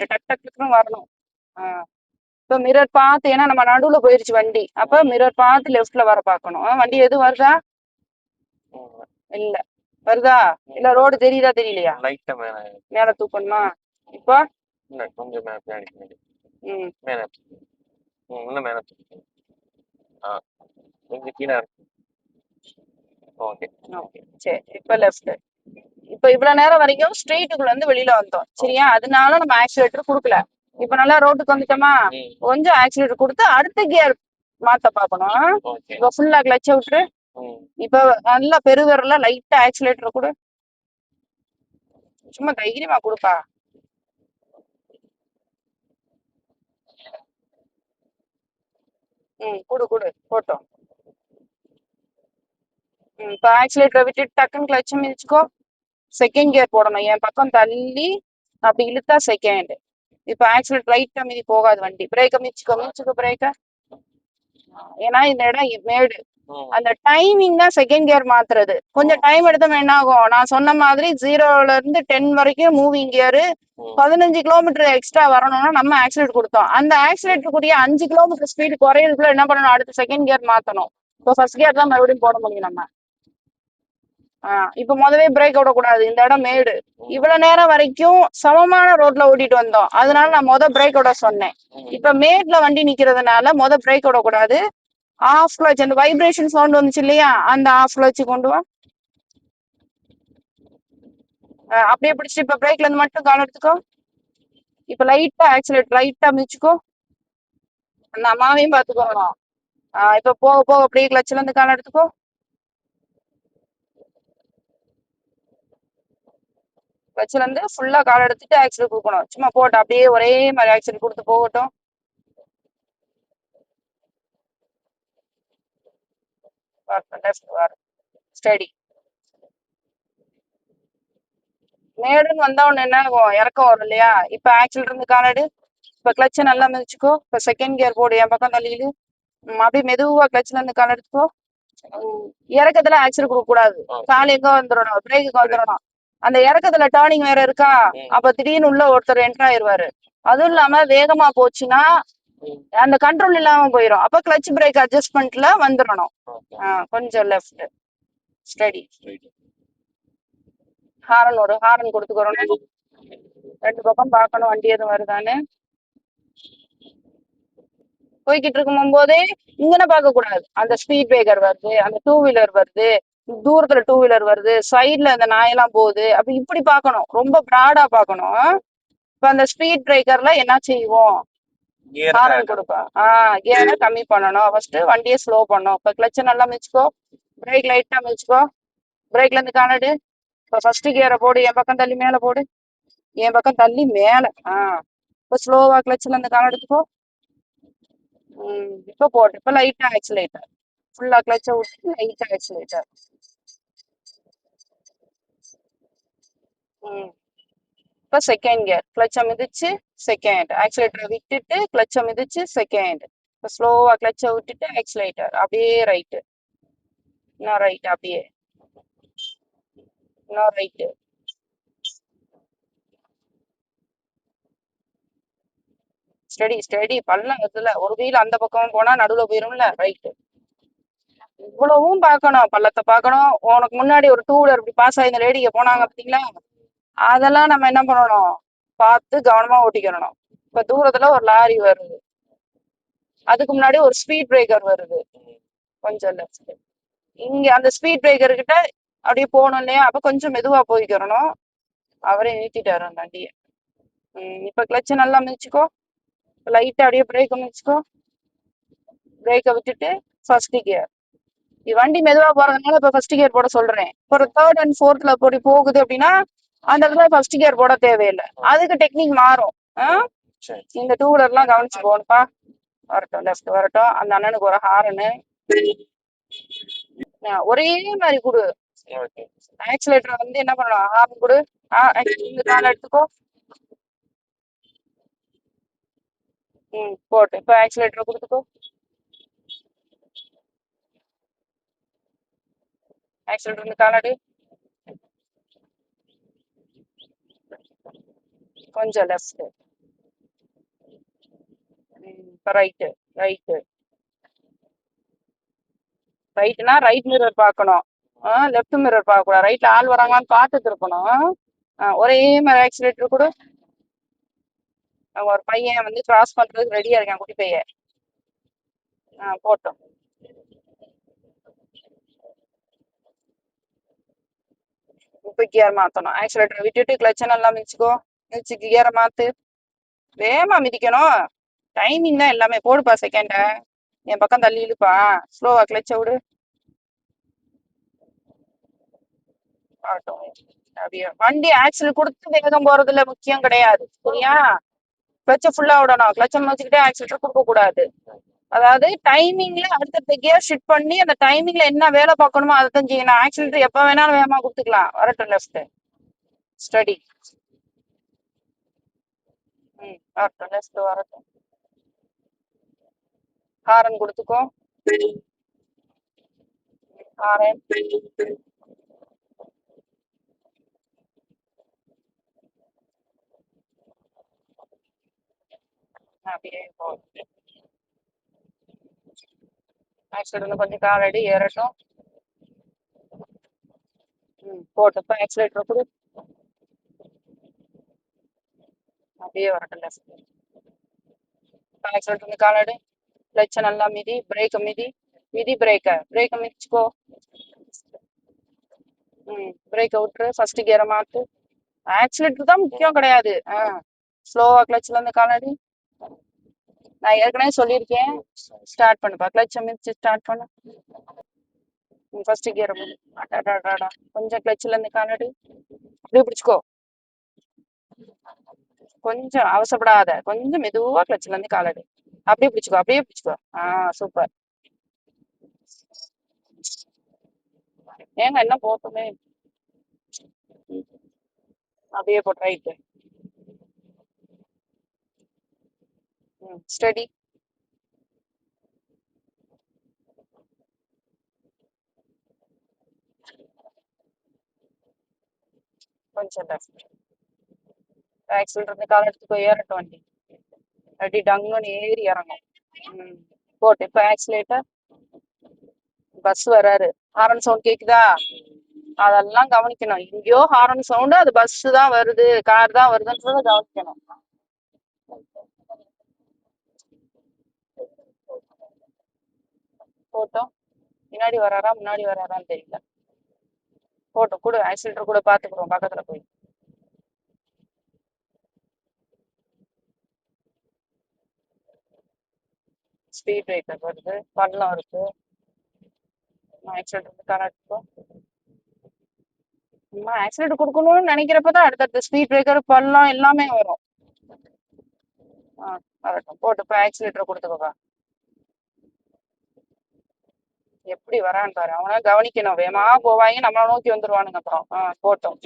Speaker 1: டக் டக் டக்குன்னு வரணும். இப்ப மிரர் பார்த்து, ஏன்னா நம்ம நடுவுல போயிருச்சு வண்டி, அப்ப மிரர் பார்த்து லெஃப்ட்ல வர பார்க்கணும். வண்டி எதுவும் வருதா? இல்ல. வருதா? இல்ல ரோடு தெரியுதா தெரியலையா?
Speaker 2: லைட்டா
Speaker 1: மேல தூக்கணுமா? இப்போ
Speaker 2: கொஞ்சம்
Speaker 1: ம்
Speaker 2: மேல இன்னும் மேல கொஞ்சம் கீழே. ஓகே
Speaker 1: ஓகே சரி. இப்ப லெஃப்ட். இப்ப இவ்வளவு நேரம் வரைக்கும் ஸ்ட்ரெயிட்டுக்குள்ள இருந்து வெளியில வந்தோம், சரியா? அதனால நம்ம ஆக்சிலேட்டர் கொடுக்கல. இப்ப நல்லா ரோட்டுக்கு வந்துட்டோமா, கொஞ்சம் ஆக்சிலேட்டர் கொடுத்து அடுத்த கியர் மாத்த பாக்கணும். இப்ப ஃபுல்லா கிளச்ச விட்டுரு. இப்ப நல்லா பெருவிரல லைட்டா ஆக்சிலேட்டர் கொடு, சும்மா தைரியமா கொடுப்பா. குடு குடு போட்டோம். இப்ப ஆக்சிலேட்டரை விட்டுட்டு டக்குன்னு கிளச்ச மிதிச்சுக்கோ. செகண்ட் கியர் போடணும், என் பக்கம் தள்ளி அப்படி இழுத்தா செகண்ட். இப்ப ஆக்சிலேட்டர் ரைட்டா மீதி போகாது வண்டி. பிரேக்க மிதிச்சுக்கோ பிரேக்க. ஏன்னா இந்த இடம் மேடு, அந்த டைமிங் தான் செகண்ட் கியர் மாத்துறது. கொஞ்சம் டைம் எடுத்தோம் என்ன ஆகும், நான் சொன்ன மாதிரி 0ல இருந்து 10 வரைக்கும் மூவிங் கியர் 15 கிலோமீட்டர் எக்ஸ்ட்ரா வரணும்னா நம்ம ஆக்சிலேட்டர் கொடுத்தோம். அந்த ஆக்சிலேட்டர் கூடிய 5 கிலோமீட்டர் ஸ்பீடு குறையிறதுக்குள்ள என்ன பண்ணணும், அடுத்து செகண்ட் கியர் மாத்தணும். இப்போ ஃபர்ஸ்ட் கியர் தான் மறுபடியும் போட முடியும் நம்ம. இப்ப முதவே பிரேக் விடக்கூடாது, இந்த இடம் மேடு. இவ்வளவு நேரம் வரைக்கும் சமமான ரோட்ல ஓட்டிட்டு வந்தோம், அதனால நான் பிரேக் விட சொன்னேன். இப்ப மேட்ல வண்டி நிக்கிறதுனால பிரேக் விடக்கூடாது. ஆஃப் கிளச், அந்த வைப்ரேஷன் சவுண்ட் வந்துச்சு இல்லையா, அந்த ஆஃப் கிளச் கொண்டு வா. அப்படியே பிடிச்சி இப்ப பிரேக்ல இருந்து மட்டும் கால் எடுத்துக்கோ. இப்ப லைட்டா ஆக்சிலேட் லைட்டா மிதிச்சுக்கோ, அந்த அம்மாவையும் பாத்துக்கோணும். இப்ப போக போக அப்படியே கிளச்ல இருந்து கால் எடுத்துக்கோ. கிளச்ல இருந்து ஃபுல்லா கால் எடுத்துட்டு ஆக்சிலேட் கொடுக்கணும். சும்மா போட்டு அப்படியே ஒரே மாதிரி ஆக்சிலேட் கொடுத்து போகட்டும். ஸ்டடி. மேடுன்னு வந்தா ஒண்ணு என்ன ஆகும், இறக்கம் வரும் இல்லையா? இப்ப ஆக்சிலேட்டர் இருந்து காலடு. இப்ப கிளச்சை நல்லா மிதிச்சுக்கோ. இப்ப செகண்ட் கியர் போடு, என் பக்கம் தள்ளிடு. அப்படியே மெதுவா கிளச்ல இருந்து கால் எடுத்துக்கோ. இறக்கத்துல ஆக்சிலேட் கொடுக்க கூடாது, கால் எங்க வந்துடணும், பிரேக்குக்கு வந்துடணும். அந்த இறக்கத்துல டேர்னிங் வேற இருக்கா, அப்ப திடீர்னு உள்ள ஒருத்தர் என்டர் ஆயிருவாரு. அதுவும் இல்லாம வேகமா போச்சுன்னா அந்த கண்ட்ரோல் இல்லாம போயிடும். அப்ப கிளச் பிரேக் அட்ஜஸ்ட்மெண்ட்ல வந்துடணும். கொஞ்சம் லெஃப்ட் ஸ்டடி. ஹாரன் கொடுத்துக்கிறோம். ரெண்டு பக்கம் பார்க்கணும் வண்டி எதுவும் வருதான்னு. போய்கிட்டு இருக்கும் போதே இங்கன பார்க்க கூடாது, அந்த ஸ்பீட் பிரேக்கர் வருது, அந்த டூ வீலர் வருது, தூரத்துல டூ வீலர் வருது, சைட்ல அந்த நாயெல்லாம் போகுது, அப்ப இப்படி பார்க்கணும், ரொம்ப பிராடா பார்க்கணும். இப்ப அந்த ஸ்பீட் பிரேக்கர்ல என்ன செய்வோம், ஹாரன் கொடுப்பா. கியரை கம்மி பண்ணணும், ஃபர்ஸ்ட் வண்டியை ஸ்லோ பண்ணும். இப்ப கிளச்சை நல்லா மிதிச்சுக்கோ, பிரேக் லைட்டா மிதிச்சுக்கோ. பிரேக்ல இருந்து காணடு. இப்ப ஃபர்ஸ்ட் கியரை போடு, என் பக்கம் தள்ளி மேல போடு, என் பக்கம் தள்ளி மேல. இப்ப ஸ்லோவா கிளச்ல இருந்து கால் எடுத்துக்கோ. இப்ப போட்டு இப்ப லைட்டா ஆக்சிலேட்டர், ஃபுல்லா கிளச்ச விட்டு லைட்டா ஆக்சிலேட்டர். இப்ப செகண்ட் கியர், கிளச்ச மிதிச்சு செகண்ட், ஆக்சிலேட்டரை விட்டுட்டு கிளச்ச மிதிச்சு செகண்ட். இப்ப ஸ்லோவா கிளச்ச விட்டுட்டு ஆக்சிலேட்டர், அப்படியே ரைட்டு, இன்னும் ரைட், அப்படியே இன்னும் ரைட்டு. Study study. பள்ளம் இருக்குல்ல, ஒரு வீல் அந்த பக்கம் போனா நடுவுல போயிரும்ல, ரைட்டு. இவ்வளவும் பார்க்கணும், பள்ளத்தை பார்க்கணும். உனக்கு முன்னாடி ஒரு டூ வீலர் இப்படி பாஸ் ஆகி இந்த லேடிங்க போனாங்க பார்த்தீங்களா, அதெல்லாம் நம்ம என்ன பண்ணணும், பார்த்து கவனமா ஓட்டிக்கிறணும். இப்ப தூரத்துல ஒரு லாரி வருது, அதுக்கு முன்னாடி ஒரு ஸ்பீட் பிரேக்கர் வருது, கொஞ்சம் லெஃப்ட். இங்க அந்த ஸ்பீட் பிரேக்கர் கிட்ட அப்படியே போகணும் இல்லையா, அப்ப கொஞ்சம் மெதுவா போய்க்கிறணும். அவரே நிறுத்திட்டாரு அந்த வண்டிய. இப்ப கிளச்ச நல்லா மிதிச்சுக்கோ, லைட்டா அப்படியே பிரேக்க மிதிச்சுக்கோ, பிரேக்கை விட்டுட்டு ஃபர்ஸ்ட் கியர். வண்டி மெதுவா போறதுனால இப்ப ஃபர்ஸ்ட் கியர் போட சொல்றேன். ஒரு தேர்ட் அண்ட் ஃபோர்த்ல போய் போகுது அப்படின்னா அந்த இடத்துல ஃபர்ஸ்ட் கியர் போட தேவையில்லை, அதுக்கு டெக்னிக் மாறும். இந்த டூ வீலர்லாம் கவனிச்சு போகணும்ப்பா. வரட்டும், லெஃப்ட் வரட்டும். அந்த அண்ணனுக்கு ஒரு ஹாரனு ஒரே மாதிரி கொடு. ஆக்சிலேட்டர் வந்து என்ன பண்ணலாம், ஹார்ன் கொடு. காலை எடுத்துக்கோ. போட்டு இப்ப ஆக்சிலேட்டர் கொடுத்துக்கோ. ஆக்சிலேட்டர் இருந்து காலாடு, கொஞ்சம் லெஃப்ட், இப்ப ரைட்டு. ரைட்டு ரைட்னா ரைட் மிரர் பார்க்கணும், லெஃப்ட் மிரர் பார்க்க கூடாது. ரைட்ல ஆள் வராங்களான்னு பார்த்துட்டு இருக்கணும். ஒரே மாதிரி ஆக்சிலேட்டர் கொடு. ஒரு பையன் வந்து கிராஸ் பண்றதுக்கு ரெடியா இருக்கான், குட்டி பையன். போட்டோம். இப்ப கியர் மாத்தணும். ஆக்சிலேட்டர் விட்டுட்டு கிளச்ச நல்லா மிதிச்சுக்கோ. மிதிச்சு கியரை மாத்து. வேகமா மிதிக்கணும். டைமிங் தான் எல்லாமே. போடுப்பா செகண்ட. என் பக்கம் தள்ளி இழுப்பா. ஸ்லோவா கிளச்ச விடு. அப்படியே வண்டி ஆக்சில் கொடுத்து வேகம் போறதுல முக்கியம் கிடையாது, சரியா? கிளச்ச ஃபுல்லா விடணும். கிளச்ச முடிச்சுக்கிட்டே ஆக்சிலேட்டர் கொடுக்க கூடாது. அதாவது டைமிங்ல அடுத்தடுத்த கியர் ஷிஃப்ட் பண்ணி அந்த டைமிங்ல என்ன வேலை பார்க்கணுமோ அதை தான் செய்யணும். ஆக்சிலேட்டர் எப்ப வேணாலும் வேகமா கொடுத்துக்கலாம். வரட்டும் லெஃப்ட் ஸ்டடி. வரட்டும் லெஃப்ட் வரட்டும். ஹாரன் கொடுத்துக்கோ. ஹாரன் அப்படியே போகும். ஆக்சிலேட்டர் கொஞ்சம் காலடி ஏறட்டும். போட்டு ஆக்சிலேட்டர் கொடு. அப்படியே வரட்டும் லெஃப்ட். ஆக்சிலேட்டர் காலடி. கிளச்ச நல்லா மிதி, பிரேக்க மிதி. மிதி பிரேக்க மிதிச்சுக்கோ. பிரேக்க விட்டுரு. ஃபர்ஸ்ட் கியரை மாத்து. ஆக்சிலேட்டர் தான் முக்கியம் கிடையாது. ஸ்லோவா கிளச்ல இருந்து காலடி. நான் ஏற்கனவே சொல்லியிருக்கேன், ஸ்டார்ட் பண்ணுப்பா. கிளச்ச மிதிச்சு ஸ்டார்ட் பண்ணு. ஃபர்ஸ்ட் கியர் கொஞ்சம் கிளச்ல இருந்து காலடி. அப்படியே பிடிச்சுக்கோ. கொஞ்சம் அவசப்படாத, கொஞ்சம் மெதுவா கிளச்ல இருந்து காலடி. அப்படியே பிடிச்சுக்கோ, அப்படியே பிடிச்சுக்கோ. சூப்பர். ஏங்க என்ன போட்டுமே. அப்படியே போட்டு ரைட்டு. ஸ்டடி. கொஞ்சம் லெஃப்ட். ஆக்சிலேட்டர் இருந்து கால் எடுத்துக்கோ. ஏறட்டும் வண்டி. அப்படி டங்குன்னு ஏறி இறங்கும். போட்டு இப்ப ஆக்சிலேட்டர். பஸ் வராரு. ஹாரன் சவுண்ட் கேக்குதா? அதெல்லாம் கவனிக்கணும். எங்கேயோ ஹாரன் சவுண்டு, அது பஸ் தான் வருது, கார் தான் வருதுன்றத கவனிக்கணும். போட்டோம். பின்னாடி வராரா முன்னாடி வராரான்னு தெரியல. போட்டோம் கூட. ஆக்சிலேட்டர் கூட பாத்துக்கிறோம் பக்கத்துல போய். ஸ்பீட் பிரேக்கர் வருது, பள்ளம் இருக்கு. ஆக்சிலேட்டர் கரெக்டும். ஆக்சிலேட்டர் கொடுக்கணும்னு நினைக்கிறப்பதான் அடுத்தடுத்த ஸ்பீட் பிரேக்கர் பள்ளம் எல்லாமே வரும். வரட்டும். போட்டு இப்ப ஆக்சிலேட்டர் கொடுத்துக்கோப்பா. எப்படி வரான்னு பாரு. அவனா கவனிக்கணும். வேகமா போவாங்க, நம்மள நோக்கி வந்துருவானுங்க அப்புறம். போட்டோம்.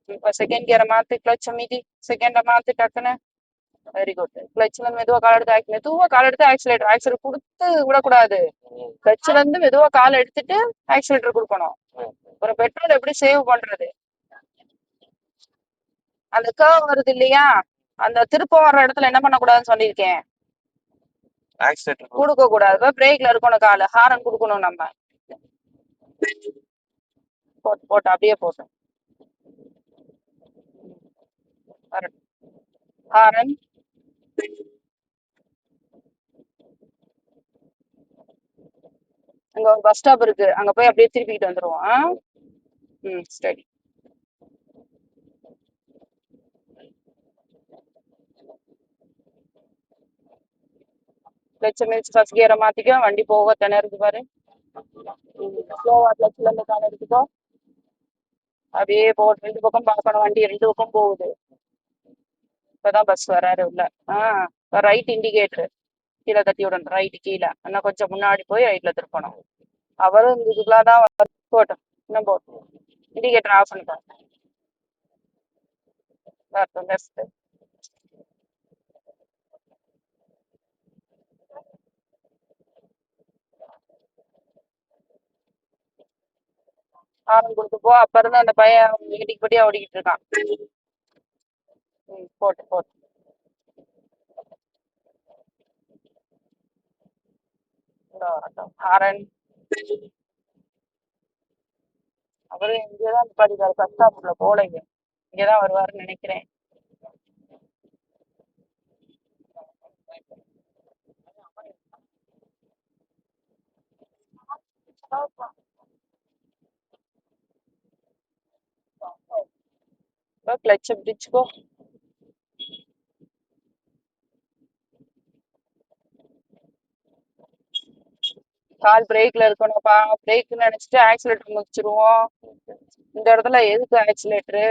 Speaker 1: இப்ப செகண்ட் கியரை மாத்து. கிளச்ச மீதி செகண்ட மாத்து டக்குன்னு. Very good. கிளச்ல இருந்து மெதுவா கால் எடுத்து மெதுவா கால் எடுத்து ஆக்சிலேட்டர் கொடுத்து விடக்கூடாது. கிளச்ல இருந்து மெதுவா கால் எடுத்துட்டு ஆக்சிலேட்டர் கொடுக்கணும். ஒரு பெட்ரோல் எப்படி சேவ் பண்றது? அந்த கர்வ் வருது இல்லையா, அந்த திருப்பம் வர்ற இடத்துல என்ன பண்ணக்கூடாதுன்னு சொல்லியிருக்கேன். கொடுக்க கூடாது. பிரேக்ல இருக்கணும் காலு. ஹாரன் கொடுக்கணும் நம்ம. போட்டு அப்படியே போட்டோம். ஹாரன் அங்க ஒரு பஸ் ஸ்டாப் இருக்கு, அங்க போய் அப்படியே திருப்பிக்கிட்டு வந்துருவோம். சரி. கிளட்ச மிதிச்சு ஃபர்ஸ்ட் கியரை மாத்திக்க, வண்டி போக திணறுது பாரு. ஸ்லோவா கிளட்ச்ல இருந்து கால் எடுத்துக்கோ. அப்படியே போட்டு ரெண்டு பக்கம் பார்க்கணும், வண்டி ரெண்டு பக்கம் போகுது. இப்பதான் பஸ் வராரு உள்ள. ரைட் இண்டிகேட்டர் கீழே தட்டி விடணும், ரைட் கீழே. இன்னும் கொஞ்சம் முன்னாடி போய் ரைட்ல திருப்பணும். அவரும் இந்த இதுக்குள்ளாதான் போட்டோம். இன்னும் போட்டோம், இண்டிகேட்டர் ஆஃப் பண்ணிட்டோம். லெஃப்ட். ஆரம் கொடுத்து போ. அப்ப இருந்து அந்த பையன் வீட்டுக்கு படியா ஓடிக்கிட்டு இருக்கான். போட்டு போட்டு. ஹாரன். அவரு இங்கேதான் படிக்காரு, பஸ் ஸ்டாப்ல போலைங்க. இங்கதான் வருவாருன்னு நினைக்கிறேன். கிளட்ச பிடிச்சுக்கோ. கால் பிரேக்ல இருக்கணும்ப்பா. பிரேக் நினைச்சிட்டு ஆக்சிலேட்டர் முடிச்சிருவோம். இந்த இடத்துல எதுக்கு ஆக்சிலேட்டரு?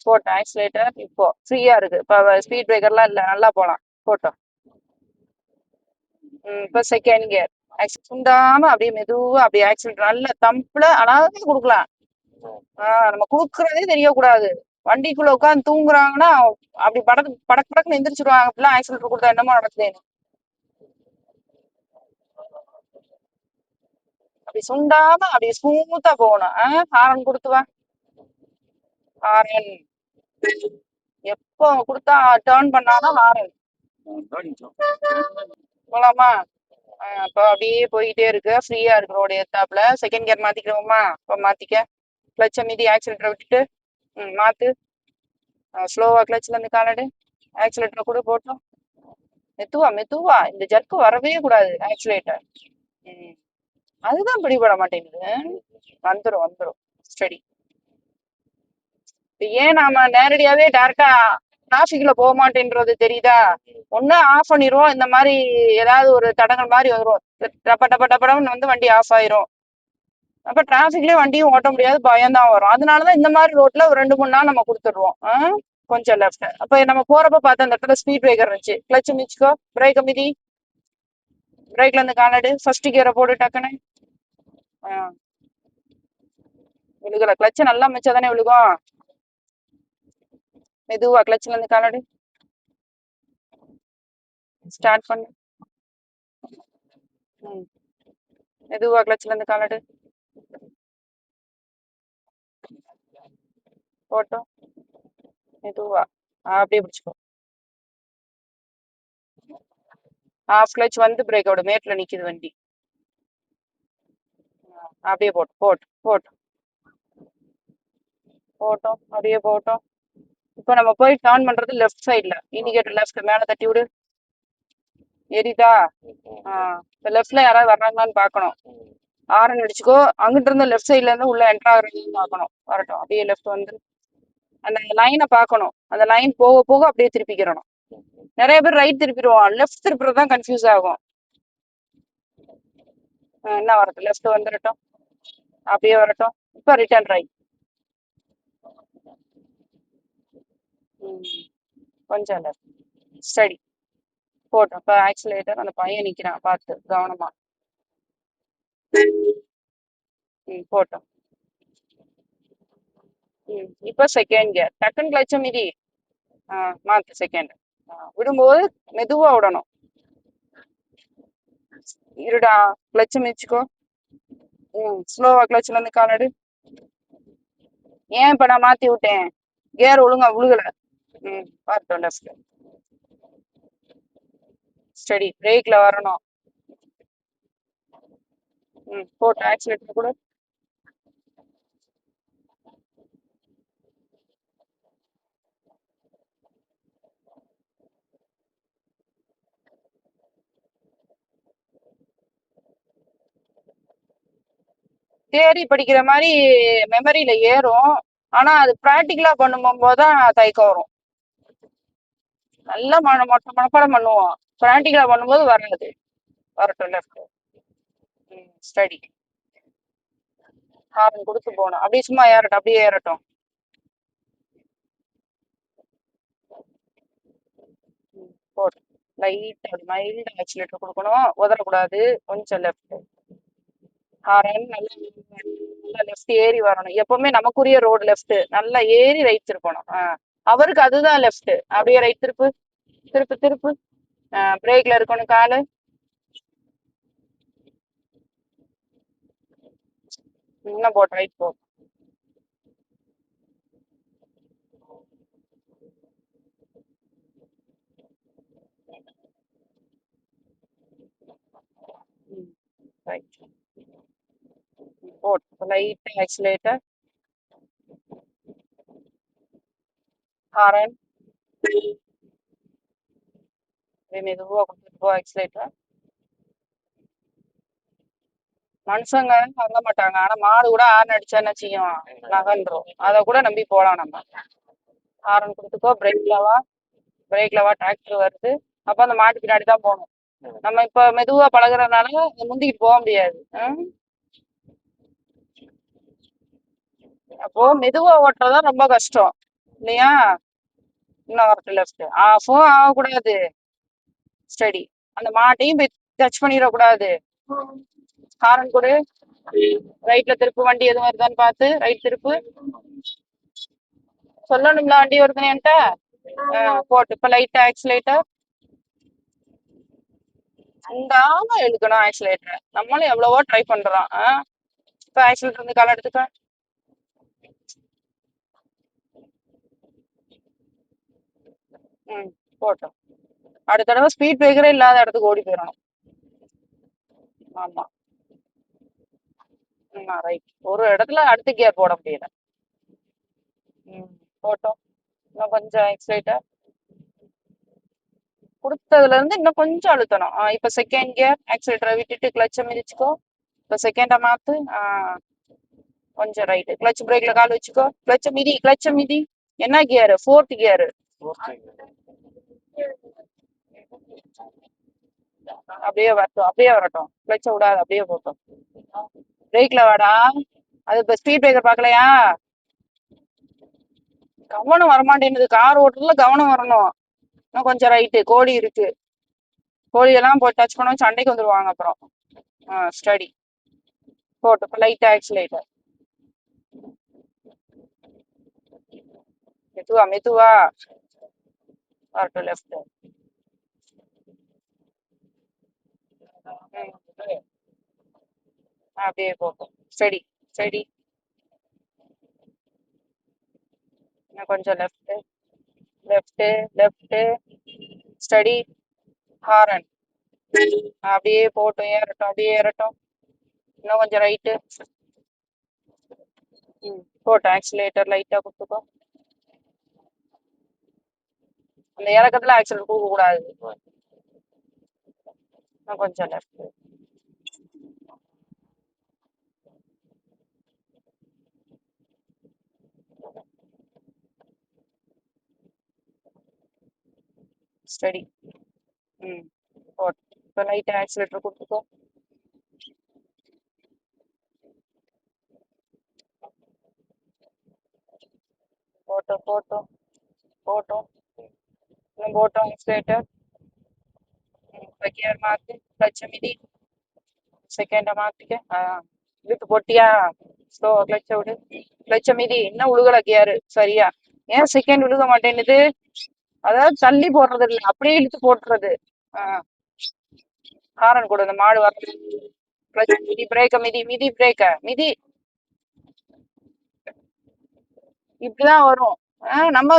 Speaker 1: போட்டோம் ஆக்சிலேட்டர். இப்போ ஃப்ரீயா இருக்கு, இப்போ ஸ்பீட் பிரேக்கர்லாம் இல்லை, நல்லா போலாம். போட்டோம். இப்போ செகண்ட் கியர். சுண்டாம அப்படியே மெதுவா அப்படியே ஆக்சிலேட்டர் நல்ல தம்புல அழகா கொடுக்கலாம். நம்ம குடுக்கறதே தெரியக்கூடாது. வண்டிக்குள்ள உட்காந்து தூங்குறாங்கன்னா அப்படி படக்கு படக்கு படக்குன்னு எந்திரிச்சிருவாங்க. அப்படிலாம் ஆக்சிலேட்டர் கொடுத்தா என்னமோ நடக்குது. அப்படி சுண்டாம அப்படி ஸ்மூத்தா போகணும். ஹாரன் கொடுத்து வா. ஹாரன் எப்போ கொடுத்தா டேர்ன் பண்ணாதான் ஹாரன். போலாமா? இப்போ அப்படியே போயிட்டே இருக்கு, ஃப்ரீயா இருக்கு ரோடு ஏத்தாப்புல. செகண்ட் கியர் மாத்திக்கிறோமா? இப்போ மாத்திக்க. கிளட்ச மீதி ஆக்சிலேட்டரை விட்டுட்டு மாத்து. ஸ்லோவா கிளட்ச்ல இருந்து காலடு. ஆக்சிலேட்டர் கூட போட்டோம். மெதுவா மெதுவா, இந்த ஜர்க்கு வரவே கூடாது ஆக்சிலேட்டர். அதுதான் பிடிபட மாட்டேங்குது. வந்துரும் வந்துரும். ஸ்டடி. ஏன் நாம நேரடியாவே டைரக்டா டிராபிக்ல போக மாட்டேன்றது தெரியுதா? ஒண்ணு ஆஃப் பண்ணிடுவோம், இந்த மாதிரி ஏதாவது ஒரு தடங்கள் மாதிரி வரும், டப்ப டப்ப டப்படம்னு வந்து வண்டி ஆஃப் ஆயிரும். அப்ப டிராபிக்லயே வண்டியும் ஓட்ட முடியாது, பயம்தான் வரும். அதனாலதான் இந்த மாதிரி ரோட்ல ஒரு 2-3 நாள் நம்ம கொடுத்துடுவோம். கொஞ்சம் லெஃப்ட். அப்ப நம்ம போறப்ப பார்த்த அந்த இடத்துல ஸ்பீட் பிரேக்கர் இருந்துச்சு, கிளட்ச் மிதிச்சுக்கோ, பிரேக் மிதி. பிரேக்ல இருந்து காலடு, ஃபர்ஸ்ட் கியரை போட்டு டக்குன்னு. விழுகல, கிளட்ச நல்லா மிச்சாதானே விழுகும். மெதுவா கிளட்ச்ல இருந்து காலடு. ஸ்டார்ட் பண்ணு. மெதுவா கிளட்ச்ல இருந்து காலடு. போட்டோம். மெதுவா அப்படியே பிடிச்சுக்கோ. ஹாஃப் கிளட்ச் வந்து பிரேக்கோட மேட்ல நிக்குது வண்டி. அப்படியே போட்டு போட்டு போட்டு போட்டோம். அப்படியே போட்டோம். இப்போ நம்ம போய் டர்ன் பண்றது லெஃப்ட் சைட்ல. இண்டிகேட்டர் லெஃப்ட் மேல தட்டி விடு. எரிதா? இப்போ லெஃப்ட்ல யாராவது வர்றாங்களான்னு பார்க்கணும். ஆரன் அடிச்சுக்கோ. அங்கிட்டு இருந்து லெஃப்ட் சைட்ல இருந்து உள்ள என்ட்ரு ஆகுறதுன்னு பார்க்கணும். வரட்டும், அப்படியே லெஃப்ட் வந்து அந்த லைனை பார்க்கணும். அந்த லைன் போக போக அப்படியே திருப்பிக்கிறணும். நிறைய பேர் ரைட் திருப்பிடுவோம், லெஃப்ட் திருப்புறது தான் கன்ஃபியூஸ் ஆகும். என்ன வரட்டும், லெஃப்ட் வந்துடட்டும், அப்படியே வரட்டும். இப்போ ரிட்டர்ன் ரைட். கொஞ்சம் லெஃப்ட். ஸ்டடி. போட்டோம். இப்போ ஆக்சிலேட்டர். அந்த பையன் நிற்கிறான், பார்த்து கவனமா. போட்டோம். இப்போ செகண்ட் கியர். டக்குன்னு கிளட்ச மிதி. மாத்து செகண்ட். விடும்போது மெதுவா விடணும். இருடா, கிளட்ச மிதிச்சுக்கோ. ஸ்லோவா கிளட்ச்ல இருந்து காலடு. ஏன் இப்ப நான் மாத்தி விட்டேன்? கியர் ஒழுங்கா விழுகல. பார்த்தோம் லெஃப்ட். ஸ்டடி. பிரேக்ல வரணும். போட்டு ஆக்சிலேட்டர் கூட. தியரி படிக்கிற மாதிரி மெமரியில ஏறும். ஆனா அது பிராக்டிகலா பண்ணும்போது தான் தயக்கம் வரும். நல்லா மனப்பாடம் பண்ணுவோம், பிராக்டிகலா பண்ணும்போது வராது. வரட்டும் லெஃப்ட். ஸ்டடி. ஹார்ன் கொடுத்து போகணும். அப்படியே சும்மா ஏறட்டும், அப்படியே ஏறட்டும். போடு. லைட் அப்படி மைல்டு ஆக்சிலேட்டர் கொடுக்கணும், உதறக்கூடாது. கொஞ்சம் லெஃப்ட். ஹாரன் நல்லா லெஃப்ட் ஏறி வரணும். எப்பவுமே நமக்குரிய ரோடு லெஃப்ட். நல்லா ஏறி ரைட் திருப்பணும். அவருக்கு அதுதான் லெஃப்ட். அப்படியே ரைட் திருப்பு, திருப்பு திருப்பு. பிரேக்ல இருக்கணும் காலு. இன்னும் போட்டு ரைட் போ. ரைட் போட்டு லைட் ஆக்சிலேட்டர். ஹாரன் மெதுவா கொடுத்துட்டு போ ஆக்சிலேட்டர். மனுஷங்க வாங்க மாட்டாங்க, ஆனா மாடு கூட ஹார்ன் அடிச்சா என்ன செய்யும்? நகன்றும். அதை கூட நம்பி போலாம் நம்ம. ஹாரன் கொடுத்துக்கோ. பிரேக்ல வா, பிரேக்ல வா. டிராக்டர் வருது, அப்ப அந்த மாட்டு பின்னாடி தான் போகணும். நம்ம இப்ப மெதுவா பழகுறதுனால முந்திக்கிட்டு போக முடியாது. அப்போ மெதுவா ஓட்டுறதா ரொம்ப கஷ்டம் இல்லையா? இன்னும் வரட்டு லெஃப்ட். ஆஃபும் ஆகக்கூடாது. ஸ்டடி. அந்த மாட்டையும் போய் டச் பண்ணிடக்கூடாது. ஹாரன் கொடு. ரைட்ல திருப்பு, வண்டி எதுவும் வருதான்னு பார்த்து ரைட் திருப்பு. சொல்லணும்ல வண்டி வருதுன்னு என்கிட்ட. போட்டு இப்ப லைட் ஆக்சிலேட்டர். அண்டாம இழுக்கணும் ஆக்சிலேட்டர். நம்மளும் எவ்வளவோ ட்ரை பண்றோம். இப்ப ஆக்சிலேட்டர் இருந்து கால் எடுத்துக்க. போட்டோம். அடுத்த தடவை ஸ்பீட் பிரேக்கரே இல்லாத இடத்துக்கு ஓடி போயிடணும். ஆமா. ரைட். ஒரு இடத்துல அடுத்த கியர் போட முடியல. போட்டோம். இன்னும் கொஞ்சம் ஆக்சிலேட்டர் கொடுத்ததுல இருந்து இன்னும் கொஞ்சம் அழுத்தணும். இப்ப செகண்ட் கியர். ஆக்சிலேட்டரை விட்டுட்டு கிளச்சை மிதிச்சுக்கோ. இப்ப செகண்டை மாத்து. கொஞ்சம் ரைட்டு. கிளச் பிரேக்ல கால் வச்சுக்கோ. கிளச்ச மிதி, கிளச்ச மிதி. என்ன கியர்? Fourth gear. அப்படியே வரட்டும், அப்படியே வரட்டும். கிளச்ச விடாது, அப்படியே போட்டோம். பிரேக்ல வாடா. அது இப்ப ஸ்பீட் பிரேக்கர் பாக்கலையா? கவனம் வரமாட்டேங்குது. கார் ஓட்டுறதுல கவனம் வரணும். இன்னும் கொஞ்சம் ரைட்டு. கோழி இருக்கு. கோழியெல்லாம் போய் டச் பண்ண சண்டைக்கு வந்துருவாங்க அப்புறம். ஸ்டடி. போட்டு இப்ப லைட் ஆக்சிலேட்டர். மெதுவா மெதுவா. வரட்டும் லெஃப்ட். அப்படியே போட்டோம். Study study. இன்னும் கொஞ்சம் left left left. Study. Horn. அப்படியே போட்டோம், ஏறட்டும், அப்படியே ஏறட்டும். இன்னும் கொஞ்சம் ரைட்டு. போட்டோம். ஆக்சிலேட்டர் லைட்டா கொடுத்துக்கோ. அந்த இறக்கத்துல ஆக்சிலேட்டர் கொடுக்க கூடாது. இன்னும் கொஞ்சம் லெஃப்ட். ஸ்டடி. போட்டு இப்போ லைட்டா ஆக்சிலேட்டர் கொடுத்துக்கோ. போட்டோம் போட்டோம் போட்டோம். இன்னும் போட்டோம் ஆக்சிலேட்டர். கியர் மாத்து. கிளச்ச மிதி. செகண்ட மாத்திக்க. இழுத்து போட்டியா? ஸ்லோ கிளச்ச விடு. கிளச்ச மிதி. இன்னும் உழுகல கியரு சரியா? ஏன் செகண்ட் விழுக மாட்டேங்குது? அதாவது தள்ளி போடுறது இல்லை, அப்படியே இழுத்து போட்டுறது. ஹாரன் கொடு. அந்த மாடு வர. கிளச்ச மிதி, பிரேக்க மிதி, மிதி பிரேக்க மிதி. இப்படிதான் வரும். நம்ம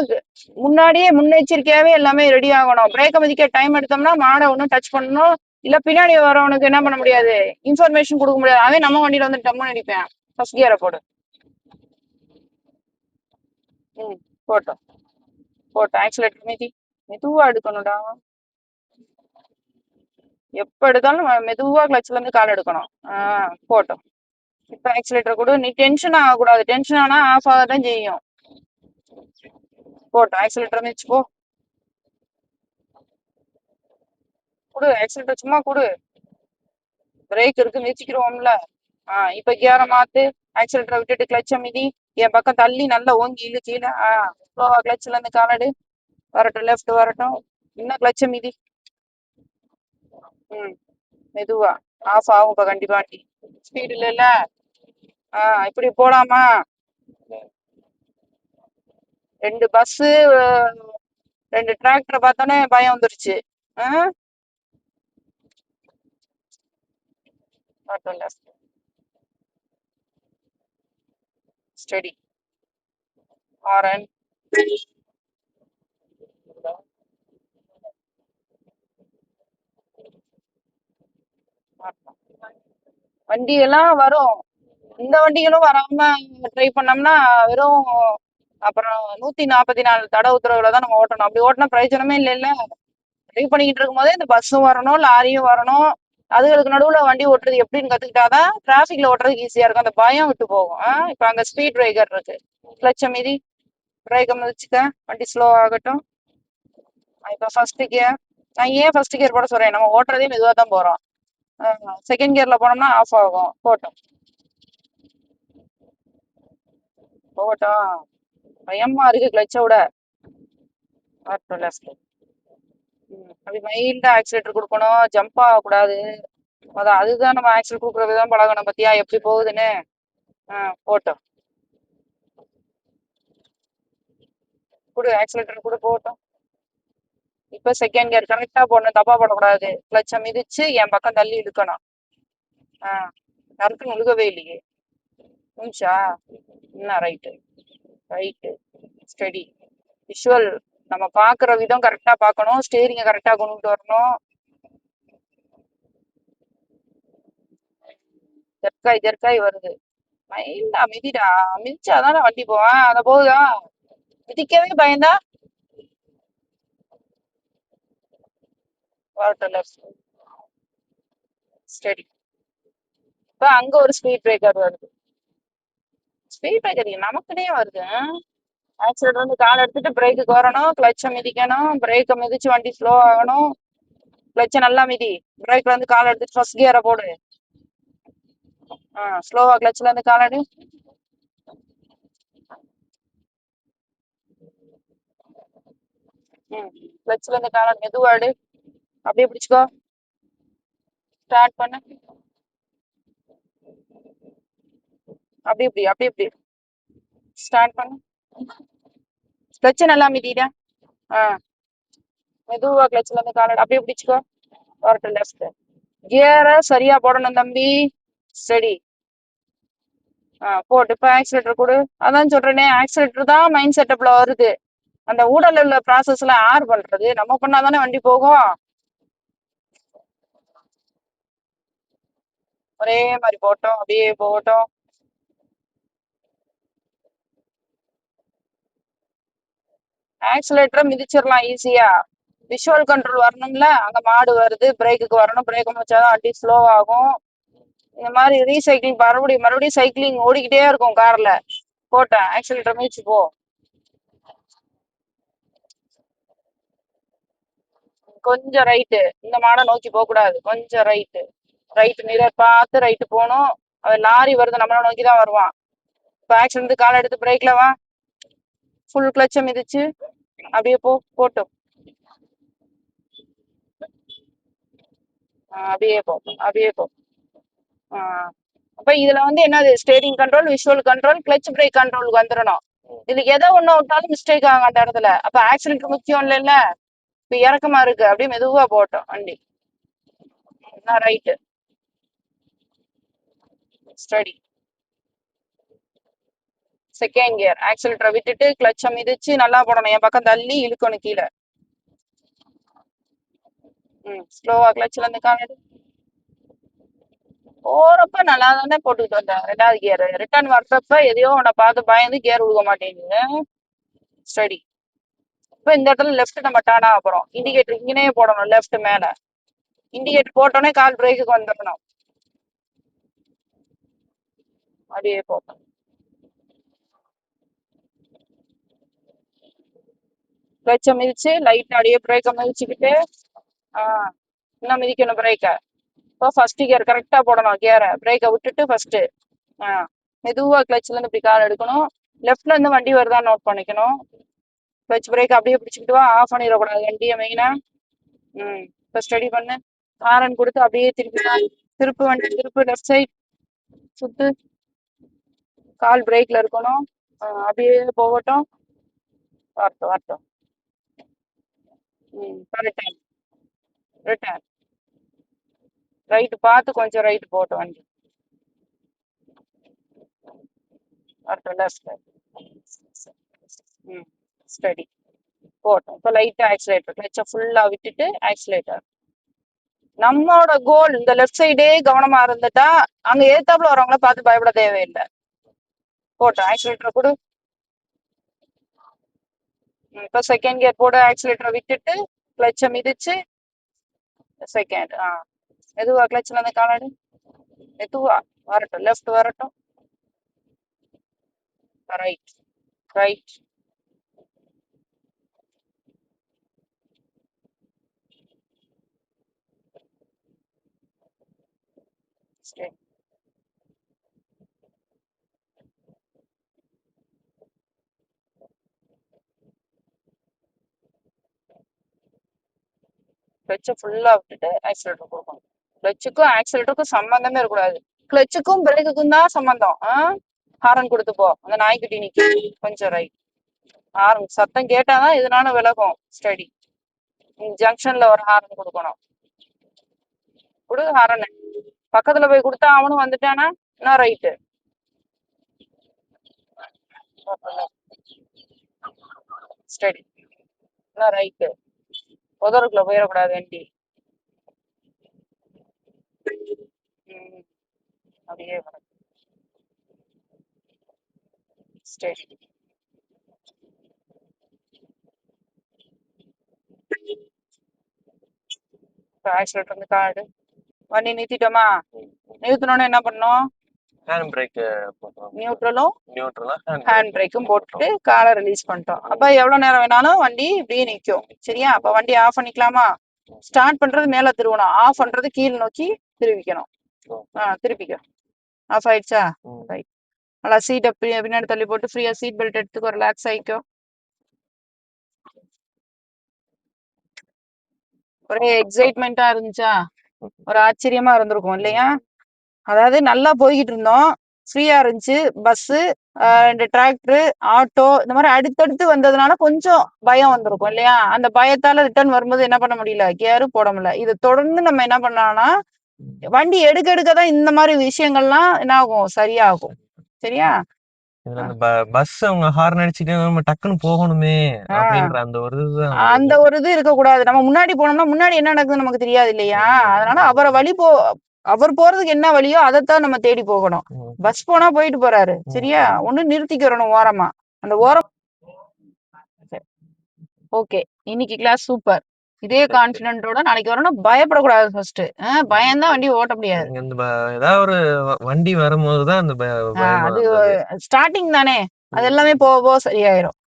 Speaker 1: முன்னாடியே முன்னெச்சரிக்கையாவே எல்லாமே ரெடி ஆகணும். பிரேக்க மதிக்க டைம் எடுத்தோம்னா மாடை ஒன்றும் டச் பண்ணணும். இல்ல பின்னாடி வரவனுக்கு என்ன பண்ண முடியாது, இன்ஃபர்மேஷன் கொடுக்க முடியாது. அவன் நம்ம வண்டியில வந்து டம்முன்னு அடிப்பேன். ஃபர்ஸ்ட் கியரை போடு. போட்டோம். போட்டோம். ஆக்சிலேட்டர் மீதி மெதுவா எடுக்கணும்டா. எப்ப எடுத்தாலும் மெதுவா கிளச்ல இருந்து கால் எடுக்கணும். போட்டோம். இப்ப ஆக்சிலேட்டர் கொடு. நீ டென்ஷன் ஆகக்கூடாது. டென்ஷன் ஆனா ஆஃப் ஆகத்தான் செய்யும். போட்டோம் ஆக்சிலேட்டர் மிதிச்சு போ. கொடு ஆக்சிலேட்டர் சும்மா கொடு. பிரேக் இருக்கு மிதிச்சுக்கிருவோம்ல. இப்ப கியரை மாத்து. ஆக்சிலேட்டரை விட்டுட்டு கிளச்ச மிதி. என் பக்கம் தள்ளி நல்லா ஓங்கி இழு கீழே. ஸ்லோவா கிளச்ல இருந்து காலடு. வரட்டும் லெஃப்ட் வரட்டும். இன்னும் கிளச்ச மிதி. மெதுவா ஆஃப் ஆகும் இப்ப கண்டிப்பா. வண்டி ஸ்பீட் இல்ல. இப்படி போலாமா? 2 பஸ் 2 டிராக்டரை பார்த்தோன்னே பயம் வந்துருச்சு. ஸ்டடி ஆரன். வண்டி எல்லாம் வரும். இந்த வண்டிகளும் வராம ட்ரை பண்ணோம்னா வெறும் அப்புறம் 144 தடை உத்தரவுல தான் நம்ம ஓட்டணும். அப்படி ஓட்டினா பிரயோஜனமே இல்லைல்ல. ட்ரை பண்ணிக்கிட்டு இருக்கும் போதே இந்த பஸ்ஸும் வரணும், லாரியும் வரணும். அதுகளுக்கு நடுவுல வண்டி ஓட்டுறது எப்படின்னு கத்துக்கிட்டாதான் டிராபிக்ல ஓட்டுறதுக்கு ஈஸியா இருக்கும். அந்த பயம் விட்டு போகும். இப்ப அங்க ஸ்பீட் பிரேக்கர் இருக்கு. கிளச்ச மீதி பிரேக்கை மிதிச்சுக்க. வண்டி ஸ்லோ ஆகட்டும். இப்ப ஃபர்ஸ்ட் கியர். நான் ஏன் ஃபர்ஸ்ட் கியர் போட சொல்றேன், நம்ம ஓட்டுறதே மெதுவா தான் போறோம். செகண்ட் கியர்ல போனோம்னா ஆஃப் ஆகும். போட்டோம் போகட்டும். பயமா இருக்கு கிளச்ச விட. லெஃப்ட். அப்படி மைல்டா ஆக்சிலேட்டர் கொடுக்கணும். ஜம்ப் ஆகக்கூடாது. அதுதான் நம்ம ஆக்சிலேட்டர் கொடுக்குற விதம் பழகணும். பத்தியா எப்படி போகுதுன்னு. போட்டோம் கொடு ஆக்சிலேட்டர் கூட போகட்டும். இப்ப செகண்ட் கியர் கரெக்டா போடணும். தப்பா போடக்கூடாது. கிளச்ச மிதிச்சு என் பக்கம் தள்ளி இழுக்கணும். நறுக்குன்னு இழுகவே இல்லையே. முடிச்சா என்ன? Right right. ஸ்டடி. விஷுவல் நம்ம பாக்குற விதம் கரெக்டா பாக்கணும். ஸ்டேரிங்க கரெக்டா கொண்டுட்டு வரணும். ஜர்க்காய் ஜர்க்காய் வருது. மைல்டா மிதிடா. மிதிச்சாதானே வண்டி போவேன். அத போகுதா? மிதிக்கவே பயந்தா வரட்டும். ஸ்டடி. இப்ப அங்க ஒரு ஸ்பீட் பிரேக்கர் வருது. ஸ்பீட் பிரேக்கர் நமக்குனே வருது. ஆக்சிலேட்டர் வந்து கால் எடுத்துட்டு பிரேக்குக்கு வரணும். கிளச்ச மிதிக்கணும். பிரேக்கை மிதிச்சு வண்டி ஸ்லோ ஆகணும். கிளச்ச நல்லா மிதி. பிரேக்ல இருந்து கால் எடுத்துட்டு ஃபர்ஸ்ட் கியரை போடு. ஸ்லோவா கிளச்ல இருந்து கால் எடு. கிளச்ல இருந்து கால் மெதுவா எடு. அப்படியே பிடிச்சுக்கோ. ஸ்டார்ட் பண்ணு. அப்படி இப்படி ஸ்டார்ட் பண்ணு. கிளச்ச நல்லா மிதிடா. மெதுவா கிளச்ல இருந்து கால் எடு. அப்படியே பிடிச்சுக்கோ. வரட்டும் லெஃப்ட். கியரை சரியா போடணும் தம்பி. சரி. போட்டு இப்ப ஆக்சிலேட்டர் கொடு. அதான் சொல்றேனே, ஆக்சிலேட்டர் தான் மைண்ட் செட்டப்ல வருது. அந்த ஊடல் உள்ள ப்ராசஸ் எல்லாம் யார் பண்றது? நம்ம பண்ணாதானே வண்டி போகும். ஒரே மாதிரி போட்டோம். அப்படியே போகட்டும். ஆக்சிலேட்டரை மிதிச்சிடலாம் ஈஸியா. விஷுவல் கண்ட்ரோல் வரணும்ல. அங்க மாடு வருது. பிரேக்குக்கு வரணும். பிரேக் முடிச்சாதான் வண்டி ஸ்லோ ஆகும். இந்த மாதிரி ரீசைக்கிளிங் மறுபடியும் சைக்கிளிங் ஓடிக்கிட்டே இருக்கும் கார்ல. போட்டேன் ஆக்சிலேட்டர் மிதிச்சு போ. கொஞ்சம் ரைட்டு. இந்த மாடை நோக்கி போக கூடாது. கொஞ்சம் ரைட்டு. ரைட்டு மிரர் பார்த்து ரைட்டு போகணும். அவன் லாரி வருது, நம்மளை நோக்கிதான் வருவான். இப்ப ஆக்சிடென்ட் கால் எடுத்து பிரேக்ல வா. ஃபுல் கிளச்ச மிதிச்சு அப்படியே போட்டோம். அப்படியே போ. அப்ப இதுல வந்து என்னது? Steering control, visual control, clutch break கண்ட்ரோலுக்கு வந்துடணும். இதுக்கு எதோ ஒண்ணு விட்டாலும் மிஸ்டேக் ஆகும் அந்த இடத்துல. அப்ப ஆக்சிடென்ட் முக்கியம் இல்லைல்ல. இப்ப இறக்கமா இருக்கு. அப்படியே மெதுவா போட்டோம் வண்டி. ரைட்டு. ஸ்டடி. Second gear. ஆக்சிலேட்டரை விட்டுட்டு கிளச்ச மிதிச்சு நல்லா போடணும். என் பக்கம் தள்ளி இழுக்கணும் கீழே. ஸ்லோவா கிளச்ல இருந்து கால். போறப்ப நல்லா தானே போட்டுக்கிட்டு வந்தேன். 2வது கியர். ரிட்டர்ன் வர்றப்ப எதையோ உன்னை பார்த்து பயந்து கியர் விழுக மாட்டேங்குது. ஸ்டடி. இப்ப இந்த இடத்துல லெஃப்ட் நம்ம டர்ன் ஆக போறோம். இண்டிகேட்டர் இங்கனே போடணும். லெஃப்ட் மேல இண்டிகேட்டர் போட்டோன்னே கால் பிரேக்குக்கு வந்துடணும். அப்படியே போகும். கிளச்ச மிதிச்சு லைட்டா அப்படியே பிரேக்க மிதிச்சுக்கிட்டு இன்னும் மிதிக்கணும் பிரேக்க. இப்போ ஃபர்ஸ்ட் கியர் கரெக்டா போடணும். கியரை பிரேக்கை விட்டுட்டு ஃபர்ஸ்ட் மெதுவா கிளச்ல இருந்து இப்படி கால் எடுக்கணும். லெஃப்ட்ல இருந்து வண்டி வருதா நோட் பண்ணிக்கணும். கிளச் பிரேக் அப்படியே பிடிச்சிக்கிட்டு வா. ஆஃப் பண்ணிடக்கூடாது வண்டியை மெயினா. இப்போ ஸ்டடி பண்ணு. ஹாரன் கொடுத்து அப்படியே திருப்பு வண்டி திருப்பு. லெஃப்ட் சைட் சுத்து. கால் பிரேக்ல இருக்கணும். அப்படியே போகட்டும். வரட்டும் வரட்டும். Return return. ரைட்டு பார்த்து கொஞ்சம் ரைட்டு போகட்டும் வண்டி. வரட்டும் லெஃப்ட். ஸ்டடி போட்டோம். இப்போ லைட்டா ஆக்சிலேட்டர் கிளச்சை ஃபுல்லா விட்டுட்டு ஆக்சிலேட்டர். நம்மளோட கோல் இந்த லெஃப்ட் சைடே கவனமா இருந்துட்டா அங்க ஏத்தாப்புல வரவங்கள பார்த்து பயப்பட தேவையில்லை. போட்டோம் ஆக்சிலேட்டரை கொடு. இப்போ செகண்ட் கியர் போட ஆக்சிலேட்டரை விட்டுட்டு கிளச்சை மிதிச்சு செகண்ட். மெதுவா கிளச்ல இருந்து காலாடு. மெதுவா வரட்டும். லெஃப்ட் வரட்டும். Right right. ஸ்ட்ரெயிட். கிளச்சை ஃபுல்லா விட்டுட்டு ஆக்சிலேட்டர் கொடுக்கணும். கிளச்சுக்கும் ஆக்சிலேட்டருக்கும் சம்பந்தமே இருக்கக்கூடாது. கிளச்சுக்கும் பிரேக்குக்கும் தான் சம்பந்தம். ஹாரன் கொடுத்து போ. அந்த நாய்க்குட்டி நிக்க கொஞ்சம் ரைட். ஹாரன் சத்தம் கேட்டாதான் இதனால விலகும். ஸ்டடி. ஜங்ஷன்ல ஒரு ஹாரன் கொடுக்கணும். கொடு ஹாரன். பக்கத்துல போய் கொடுத்தா அவனும் வந்துட்டானா இன்னும் ரைட்டு. ஸ்டடி. இன்னும் ரைட்டு. புதருக்குள்ள போயிடக்கூடாது வண்டி. அப்படியே வர. ஸ்டடி. ஆக்சிலேட்டர் வந்து காடு. வண்டி நிறுத்திட்டோமா? நிறுத்தினோன்னு என்ன பண்ணோம்?
Speaker 2: ஹேண்ட் பிரேக்
Speaker 1: நியூட்ரலும்
Speaker 2: நியூட்ரலா
Speaker 1: ஹேண்ட் பிரேக்கும் போட்டுட்டு காலை ரிலீஸ் பண்ணிட்டோம். அப்ப எவ்வளவு நேரம் வேணாலும் வண்டி இப்படியே நிற்கும். சரியா? அப்ப வண்டி ஆஃப் பண்ணிக்கலாமா? ஸ்டார்ட் பண்றது மேல திருவணும். ஆஃப் பண்றது கீழ் நோக்கி திருவிக்கணும். திருப்பிக்க. ஆஃப் ஆயிடுச்சா? ரைட். நல்லா சீட்டை பின்னாடி தள்ளி போட்டு ஃப்ரீயா சீட் பெல்ட் எடுத்துக்கோ. ரிலாக்ஸ் ஆயிக்கோ. ஒரே எக்ஸைட்மெண்டா இருந்துச்சா? ஒரு ஆச்சரியமா இருந்திருக்கும் இல்லையா? அதாவது நல்லா போய்கிட்டு இருந்தோம். ஃப்ரீயா இருந்துச்சு. பஸ்ஸு, இந்த டிராக்டர், ஆட்டோ இந்த மாதிரி அடுத்தடுத்து வந்ததுனால கொஞ்சம் பயம் வந்திருக்கும் இல்லையா? அந்த பயத்தால ரிட்டர்ன் வரும்போது என்ன பண்ண முடியல? கியரும் போட முடியல. இதை தொடர்ந்து நம்ம என்ன பண்ணலாம்னா வண்டி எடுக்க எடுக்கதான் இந்த மாதிரி விஷயங்கள்லாம் என்ன ஆகும்? சரியாகும். சரியா?
Speaker 2: பஸ் அவங்க ஹார்ன் அடிச்சுட்டே நம்ம டக்குன்னு போகணுமே அப்படின்ற அந்த ஒரு
Speaker 1: இது இருக்கக்கூடாது. நம்ம முன்னாடி போனோம்னா முன்னாடி என்ன நடக்குதுன்னு நமக்கு தெரியாது இல்லையா? அதனால அவரை அவர் போறதுக்கு என்ன வழியோ அதைத்தான் நம்ம தேடி போகணும். பஸ் போனா போயிட்டு போறாரு. சரியா? ஒண்ணு நிறுத்திக்கிறணும் ஓரமா. அந்த ஓரம். ஓகே. இன்னைக்கு கிளாஸ் சூப்பர். இதே கான்பிடென்ட்டோட நாளைக்கு வரணும். பயப்படக்கூடாது. ஃபர்ஸ்ட் பயம்தான் வண்டி ஓட்ட முடியாது.
Speaker 2: ஏதாவது ஒரு வண்டி வரும்போதுதான் அந்த
Speaker 1: அது ஸ்டார்டிங் தானே. அது எல்லாமே போக போக சரியாயிரும்.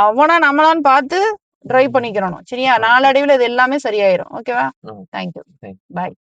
Speaker 1: அவனா நம்மளான்னு பார்த்து டிரைவ் பண்ணிக்கிறணும். சரியா? நாளடைவில் இது எல்லாமே சரியாயிரும். ஓகேவா? தேங்க்யூ. பாய்.